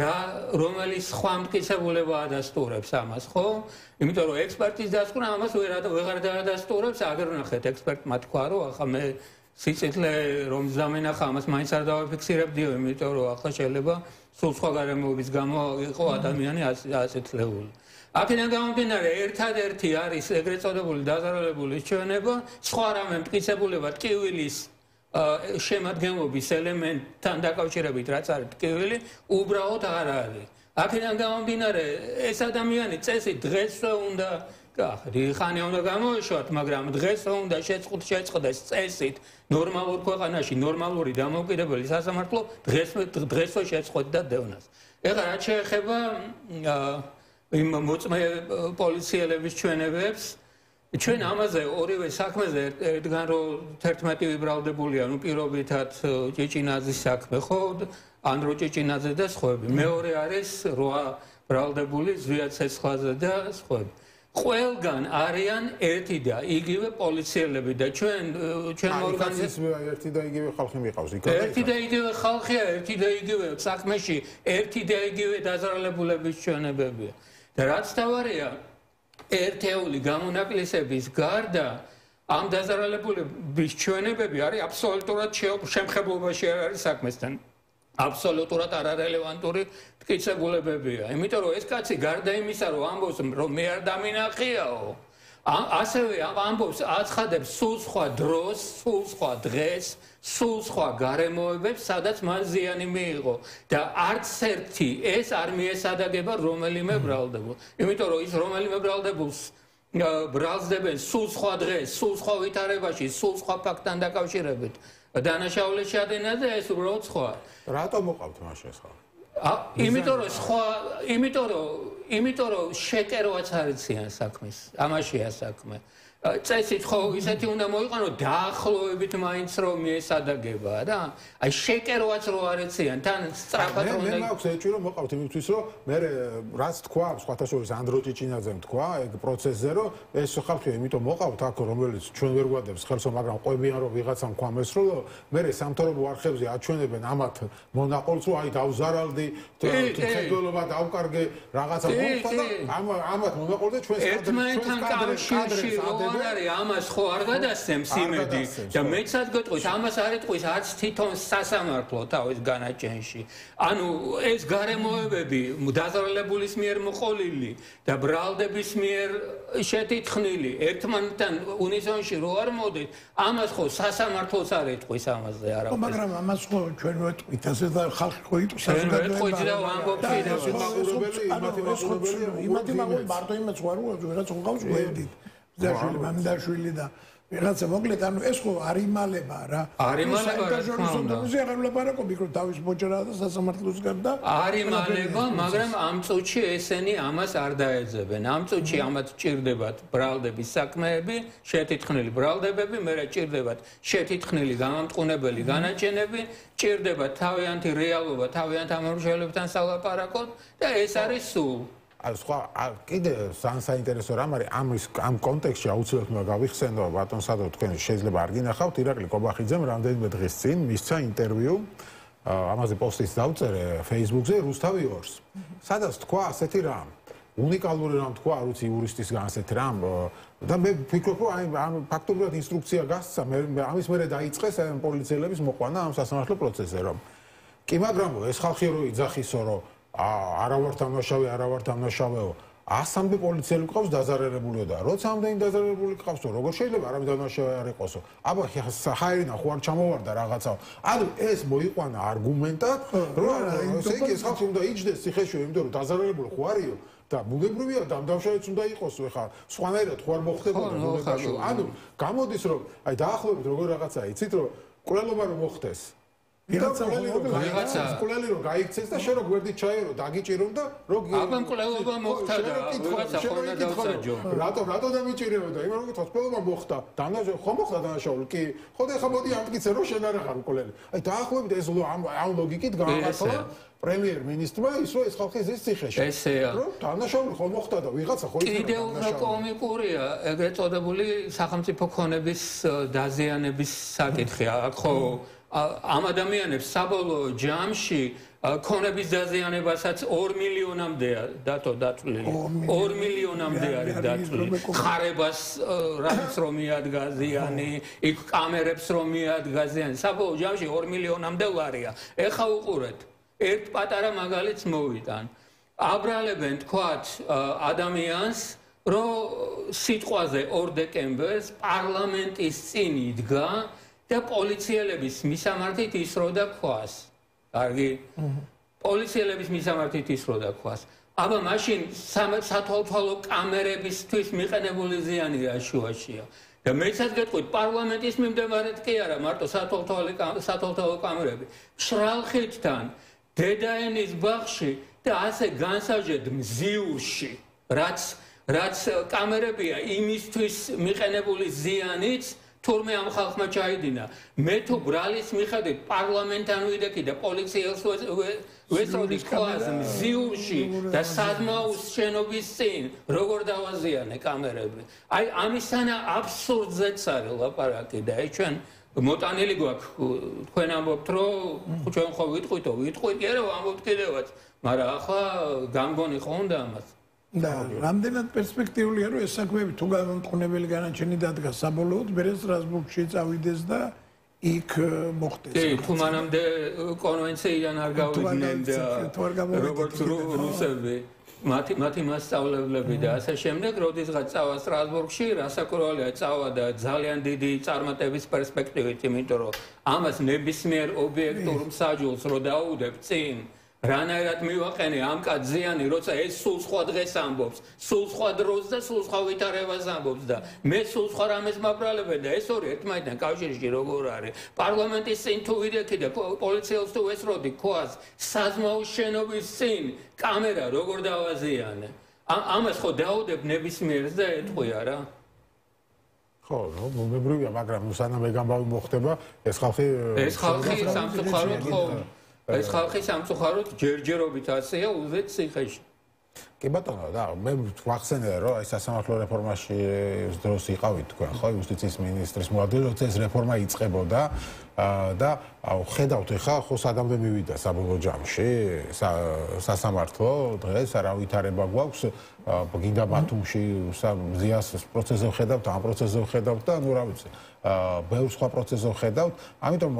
რა რომელიც სხვა მტკიცებულება ადასტურებს ამას ხო იმიტომ რომ ექსპერტის დასკვნა ამას ვეღარ დაადასტურებს აგერ ნახეთ ექსპერტმა თქვა რომ ახლა მე სიცოცხლე რომ ზამენახა ამას მაინც არ დავაფიქსირებდიო იმიტომ რომ ახლა შეიძლება სულ სხვა გარემოების გამო იყო ადამიანი ასეთლეული აქედან გამომდინარე ერთადერთი არის ეგრეთ წოდებული დაზარალებული ჩვენება სხვა რამე მტკიცებულება ტკივილის შემადგენლობის ელემენტთან დაკავშირებით რაც არის ტკივილი უბრალოდ არ არის აქედან გამომდინარე ეს ადამიანი წესით დღესვე უნდა ხანი უნდა გამოეშვათ მაგრამ დღესვე უნდა შეწყდეს წესით ნორმალურ ქვეყანაში ნორმალური დამოუკიდებელი სასამართლო დღესვე შეწყვეტდა დევნას ეხლა რაც შეეხება იმ მოწმე პოლიციელების ჩვენებებს ჩვენ ამაზე ორივე საქმეზე ერთგან რომ 11 ვიბრალდებულია ნუ პირობითად ჭიჭინაძის საქმე ხო ანდრო ჭიჭინაძე და სხვაები მეორე არის ბრალდებული ზვია ცეცხლაზე და სხვა. ყველგან არიან ერთი და იგივე პოლიციელები და ჩვენ ორგანიზაცია ერთი და იგივე ხალხი მიყავს იქ. ერთი და იგივე ხალხია, ერთი და იგივე საქმეში, ერთი და იგივე დაზარალებულების ჩვენებებია. და რაც თავარია, ერთეული გამონაკლისების გარდა ამ დაზარალებულების ჩვენებები არის აბსოლუტურად შემხებლობაში არ არის საქმესთან. აბსოლუტურად არარელევანტური მტკიცებულებებია. იმიტომ რომ ეს კაცი გარდა იმისა, რომ ამბობს, რომ მე არ დამინახიაო, ასევე ამბობს, აცხადებს სულ სხვა დროს, სულ სხვა დღეს, სულ სხვა გარემოებებს, სადაც მან ზიანი მიიღო და არც ერთი ეს არ მიესადაგება რომელიმე ბრალდებულს. იმიტომ რომ ის რომელიმე ბრალდებულს ბრალსდებენ სულ სხვა დღეს, სულ სხვა ვითარებაში, სულ სხვა ფაქტთან დაკავშირებით. დანაშაულის შეადგენა და ეს უბრალოდ სხვა. რატომ მოყავთ მაშინ ეს ხალხი? იმიტომ რომ შეკერვაც არიციან საქმის. ამაშია საქმე. წესით ხო ისეთი უნდა მოიყანო დაახლოებით მაინც რომ მიესადაგება რა. აი შეკერვაც რო არიციან, თან სწრაფად რომ მე მაქვს ეჭვი რომ მოყავთ იმისთვის რომ მე რაც თქვა, სხვათა შორის ანდრო ჭიჭინაძემ თქვა ეგ პროცესზე რომ ეს ხალხი იმიტომ მოყავთ აქ რომელიც ჩვენ ვერ გვადებს ხელს მაგრამ ყვებიან რომ ვიღაცამ ქვამეს რომ მე სამთავრობო არხებზე აჩვენებენ ამათ მონაყოლს რომ აი დავზარალდი თხედველობა დავკარგე რაღაცა მოხდა და ამათ მონაყოლზე ჩვენს კადრებში არის ამას ხო არ გადასცემს იმედი და მეცად გეტყვით ამას არ იტყვის არც თვითონ სასამართლო თავის განაჩენში. ანუ ეს გარემოებები დაზარალებულის მიერ მოყოლილი და ბრალდების მიერ შეთითხნილი ერთმანეთთან უნისონში რო არ მოდით, ამას ხო სასამართლოს არ იტყვის ამაზე არა. მაგრამ ამას ხო ჩვენ ვეტყვით, ასე და ხალხი ხო იტყვის საზოგადოებაში და ვამბობთ იმათი მაგური მარტო იმას ვარ ვიღაც უყავს გვერდით. ზაშვილი მამიდაშვილი და ვიღაცა მოკლედ ანუ ეს ხო არ იმალება რა არ იმალება რა თქმა უნდა აღარ ვლაპარაკობ იქ რომ თავის მოჭრა და სასამართლოს გარდა არ იმალება მაგრამ ამ წუთში ესენი ამას არ დაეძებენ ამ წუთში ამათ ჭირდებათ ბრალდების საქმეები შეთითხნილი ბრალდებები მერე ჭირდებათ შეთითხნილი გამამტყუნებელი განაჩენები ჭირდებათ თავიანთი რეალობა თავიანთ ამორჩეულებთან სალაპარაკოთ და ეს არის სულ სხვა კიდე საინტერესო რამ არის ამ კონტექსტში აუცილებლად უნდა გავიხსენო ბატონ სადო თქვენ შეიძლება არ გინახავთ ირაკლი კობახიძემ რამდენიმე დღის წინ მისცა ინტერვიუ ამაზე პოსტიც დავწერე Facebook-ზე რუსთავი 2-ს სადაც თქვა ასეთი რამ უნიკალური რამ თქვა არ ვიცი იურისტისგან ასეთ რამ და მე ვფიქრობ რომ აი ფაქტობრივად ინსტრუქცია გასცა ამის მერე დაიწყეს პოლიციელების მოყვანა ამ სასამართლო პროცესზე რომ კი მაგრამ ეს ხალხი რო იძახისო რომ არავარ დამნაშავეო 100-მდე პოლიციელი ყავს დაზარალებულიო და როცა ამდენი დაზარალებული ყავსო როგორ შეიძლება არავინ დამნაშავე არ იყოსო აბა ხაერინა ხო არ ჩამოვარდა რაღაცა ანუ ეს მოიყვანა არგუმენტად რომ ესე იგი ეს ხალხი უნდა იჯდეს ციხეში იმიტომ რომ დაზარალებული ხო არისო და ბუნებრივია დამნაშავეც უნდა იყოსო ეხლა სხვანაირად ხო არ მოხდებოდა ბუნებაში ანუ გამოდის რომ აი დაახლოებით როგორ რაღაცაა იცით რომ კვლელობა რომ მოხდეს ვიღაცა კვლელი რომ გაიქცეს და შენ რო გვერდით ჩაერო დაგიჭირო და რო აბა კვლელობა მოხდა და ვიღაცა ხონდა დავსაჯო რატო დამიჭირებოდა იმ რომ გითხრათ კვლელობა მოხდა დანაშაული ხო მოხდა დანაშაული კი ხო და ხა მოდი ამტკიცე რომ შენ არ ახარ კვლელი აი დაახლოებით ეს ამ ლოგიკით გამართლა პრემიერ-მინისტრმა ის რომ ეს ხალხი ზის ციხეში ესეა რომ დანაშაული ხო მოხდა და ვიღაცა ხო კიდევ უფრო კომიკურია ეგრეთ წოდებული სახელმწიფო ქონების დაზიანების საკითხი აქ ხო ამ ადამიანებს საბოლოო ჯამში ქონების დაზიანებასაც 2 მილიონამდეა დათვლილი 2 მილიონამდე არის დათვლილი ხარებას რაც რომ მიადგაზიანი იქ კამერებს რომ მიადგაზიანი საბოლოო ჯამში 2 მილიონამდე ლარია ეხა უყურეთ ერთ პატარა მაგალითს მოვიტან აბრალებენ თქვათ ადამიანს რომ სიტყვაზე 2 დეკემბერს პარლამენტის წინ იდგა და პოლიციელების მისამართით ისროდა ქვას. კარგი? პოლიციელების მისამართით ისროდა ქვას. აბა მაშინ სათვალთვალო კამერებისთვის მიყენებული ზიანი რა შუაშია. და მეცად გეტყვით პარლამენტის მიმდებარედ კი არა მარტო სათვალთვალო კამერები. შრალხითთან დედაენის ბაღში და ასე განსაჯეთ მზიურში რაც კამერებია იმისთვის მიყენებული ზიანიც თურმე ამ ხალხმა ჩაიდინა მე თუ ბრალის მიხედვით პარლამენტთან ვიდექი და პოლიციელს ვესროდი ქვას მზიურში და სადმაუს შენობის წინ როგორ დავაზიანე კამერები აი ამისანა აბსურდზეც არის ლაპარაკი და აი ჩვენ მოტანილი გვაქვს თქვენ ამბობთ რომ ჩვენ ხო ვიტყვით კი არა ამბობთ კიდევაც მაგრამ ახლა გამგონი ხო უნდა ამას და რამდენად პერსპექტიულია რომ ეს საქმეები თუ გამომტყუნებელი განაჩენი დადგა საბოლოოდ მერე სტრასბურგში წავიდეს და იქ მოხდეს კი თუ მანამდე კონვენციიდან არ გავიდნენ და როგორც რუსები მათი მასწავლებლები და ასე შემდეგ როდესაც წავა სტრასბურგში რასაკურველია წავა და ძალიან დიდი წარმატების პერსპექტივით იმიტომ რომ ამას ნებისმიერ ობიექტურ მსაჯულს რო დაუდებ წინ რანაირად მივაყენე ამ კაციანი როცა ეს სულ სხვა დღეს ამბობს სულ სხვა დროს და სულ სხვა ვითარებას ამბობს და მე სულ სხვა რამეს მაბრალებენ და ეს ორი ერთმანეთთან კავშირში როგორ არის პარლამენტის წინ თუ ვიდექი და პოლიციელს თუ ესროდი ქვას საზმაუს შენობის წინ კამერა როგორ დავაზიანე ამას ხო დაუდებ ნებისმიერს და ეტყვია რა ხო მოგებრია მაგრამ სანამ ეგ ამბავი მოხდება ეს ხალხი სამწუხაროდ ხო ეს ხალხი სამწუხაროდ ჯერჯერობით ასეა უზეთ ციხეში. კი ბატონო, და მე ვახსენე რომ აი სასამართლო რეფორმაში დროს იყავით თქვენ, ხო, იუსტიციის მინისტრის მოადგილე, როცა ეს რეფორმა იწყებოდა და ხედავთ ახლა ხო სადამდე მივიდა საბოლოო ჯამში სასამართლო დღეს რა ვითარება გვაქვს გინდა ბათუმში ზიას პროცესზე ვხედავთ, ამ პროცესზე ვხედავთ და ნუ რა ვიცი ბევრ სხვა პროცესზე ვხედავთ, ამიტომ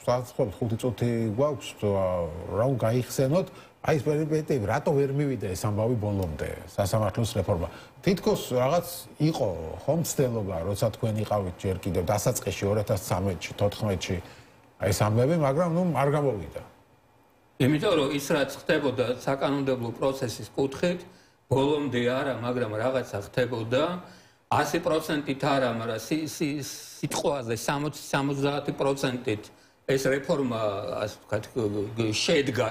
საწყობთ 5 წუთი გვაქვს რა უნდა გაიხსენოთ აი ეს პერიპეტიები რატო ვერ მივიდა ეს ამბავი ბოლომდე სასამართლოს რეფორმა თითქოს რაღაც იყო ხომ ცდელობა როცა თქვენ იყავით ჯერ კიდევ დასაწყისში 2013-ში 14-ში აი ეს ამბები მაგრამ ნუ არ გამოვიდა იმიტომ რომ ის რაც ხდებოდა საკანონმდებლო პროცესის კუთხით ბოლომდე არა მაგრამ რაღაცა ხდებოდა 100%-ით არა მაგრამ სიტყვაზე 60-70%-ით ეს რეფორმა ასე ვთქვათ შედგა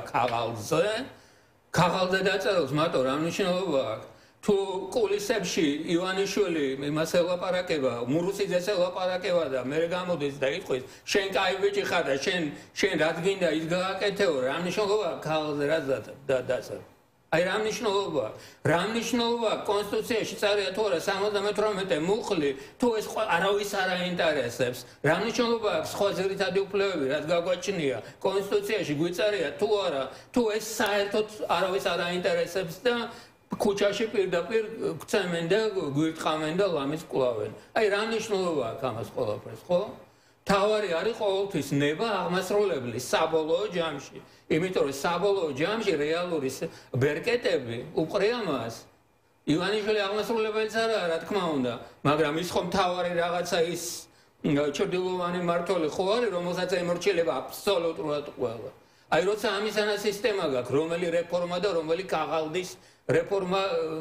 ქაღალდზე დაწერილს მარტო რა მნიშვნელობა აქვს თუ კულისებში ივანიშვილი იმას ელაპარაკება მურუსიძეს ელაპარაკება და მე გამოდის და იტყვის შენ კაი ბიჭი ხარ და შენ რაც გინდა ის გააკეთეო რა მნიშვნელობა ქაღალდზე რა დაწერა აი რა მნიშვნელობა კონსტიტუციაში წერია თუ არა 78 მუხლი თუ ეს არავის არ აინტერესებს რა მნიშვნელობა აქვს სხვა ძირითადი უფლებები რაც გაგვაჩნია კონსტიტუციაში გვიწერია თუ არა თუ ეს საერთოდ არავის არ აინტერესებს და ქუჩაში პირდაპირ გწემენ და გვირტყამენ და ლამის კლავენ აი რა მნიშვნელობა აქვს ამას ყველაფერს ხო თავარი არის ყოველთვის ნება აღმასრულებლის საბოლოო ჯამში იმიტომ რომ საბოლოო ჯამში რეალური ბერკეტები უყრია მას ივანიშვილი აღმასრულებელიც არა რა თქმა უნდა მაგრამ ის ხომ თავარი რაღაცა ის ჩრდილოვანი მმართველი ხო არის რომელსაც ემორჩილება აბსოლუტურად ყველა აი როცა ამისანა სისტემა გაქვს რომელი რეფორმა და რომელი ქაღალდის რეფორმა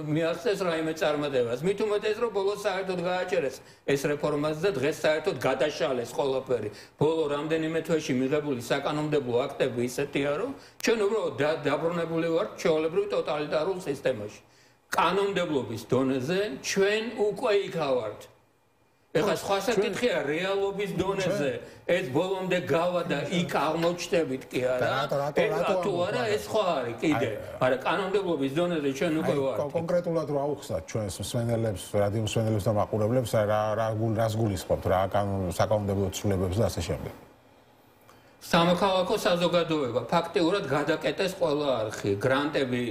მიაღწევს რაიმე წარმატებას მით უმეტეს რომ ბოლოს საერთოდ გააჩერეს ეს რეფორმაც და დღეს საერთოდ გადაშალეს ყველაფერი ბოლო რამდენიმე თვეში მიღებული საკანონმდებლო აქტები ისეთია რომ ჩვენ უბრალოდ დაბრუნებული ვართ ჩვეულებრივ ტოტალიტარულ სისტემაში კანონმდებლობის დონეზე ჩვენ უკვე იქავართ ეხლა სხვა საკითხია რეალობის დონეზე ეს ბოლომდე გავა და იქ აღმოჩნდებით კი არა თუ არა ეს სხვა არის კიდე მაგრამ კანონმდებლობის დონეზე ჩვენ უკვე ვართ კონკრეტულად რა აუხსნათ ჩვენს მსმენელებს რადიო მსმენელებს და მაყურებლებს რას გულისხმობთ რა საკანონმდებლო ცვლილებებს და ასე შემდეგ სამოქალაქო საზოგადოება ფაქტიურად გადაკეტეს ყველა არხი გრანტები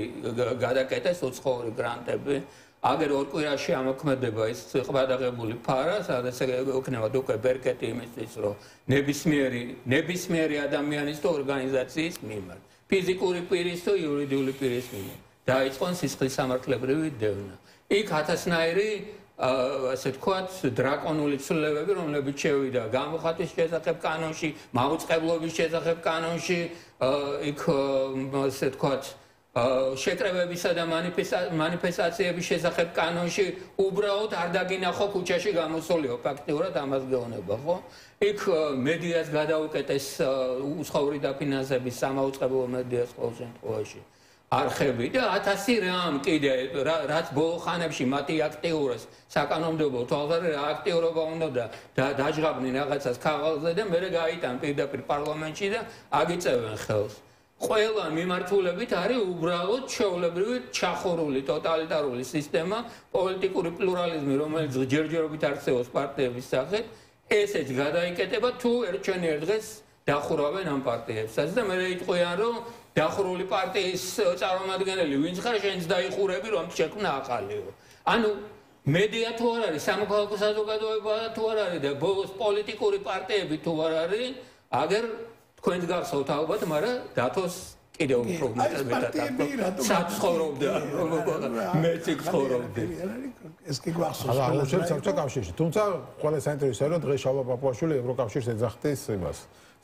გადაკეტეს უცხოური გრანტები აგერ ორ კვირაში ამოქმედება ის ხვადაღებული ფარა, სადაც ექნებათ უკვე ბერკეტი იმისთვის, რომ ნებისმიერი ადამიანის თუ ორგანიზაციის მიმართ, ფიზიკური პირის თუ იურიდიული პირის მიმართ დაიწყონ სისხლის სამართლებრივი დევნა. იქ ათასნაირი ასე ვთქვათ, დრაკონული ცვლილებები, რომლებიც შევიდა გამოხატვის შესახებ კანონში, მაუწყებლობის შესახებ კანონში, იქ ასე ვთქვათ შეკრებებისა და მანიფესტაციების შესახებ კანონში უბრალოდ არ დაგინახო ქუჩაში გამოსულიო ფაქტიურად ამას გეუბნება, ხო? იქ მედიას გადაუკეტეს უცხოური დაფინანსების სამაუწყებლო მედიას ყოველ შემთხვევაში. არხები და 1000 რამ კიდე რაც ბოლო ხანებში მათი აქტიურობას საკანონმდებლო თვალსაზრისით აქტიურობა უნდა და დაჯღაბნენ რაღაცას ქაღალდზე და მერე გაიტან პირდაპირ პარლამენტში და აგიწევენ ხელს. ყველა მიმართულებით არის უბრალოდ ჩვეულებრივი ჩახორული ტოტალიტარული სისტემა, პოლიტიკური პლურალიზმი, რომელიც ჯერჯერობით არსებობს პარტიების სახით, ესეც გადაიკეტება თუ ერთჩვენიერ დღეს დახურავენ ამ პარტიებსაც და მე იტყვიან რომ დახურული პარტიის წარმომადგენელი ვინც ხარ შენც დაიხურები რომ შექმნა ახალიო. ანუ მედია თუ არ არის, სამოქალაქო საზოგადოება თუ არ არის და ბოლოს პოლიტიკური პარტიები თუ არ არის, აგერ თქვენს გახსოვთ ალბათ, მაგრამ დათოს კიდევ უფრო მეტად საცხოვრობდა, მეც ცხოვრობდი. ეს კი გვახსოვს. ახლა საბჭოთა კავშირში, თუმცა ყველა საინტერესოა რომ დღეს შალვა პაპუაშვილი ევროკავშირს ეძახდის იმას.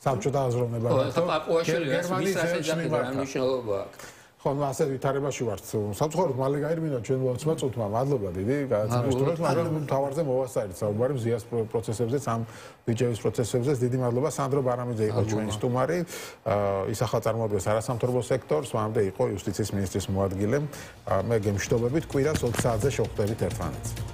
საბჭოთა აზროვნებად. პაპუაშვილი გერმანიის ასეძახდა რა მნიშვნელობა აქვს. ხო, ასე ვითარებაში ვართ. სამწუხაროდ მალე გაირმინა ჩვენ მოცმა წუთმა. მადლობა დიდი გადაცემისთვის, მაგრამ თავარზე მოვასწარეთ საუბარი მზიას პროცესებზეც, ამ ბიჭების პროცესებზეც. დიდი მადლობა. სანდრო ბარამიძე იყო ჩვენი სტუმარი. ის ახლა წარმოადგენს არასამთავრობო სექტორს, მანამდე იყო იუსტიციის მინისტრის მოადგილე. მე გემშვიდობებით კვირას 20 საათზე შევხვდებით ერთმანეთს.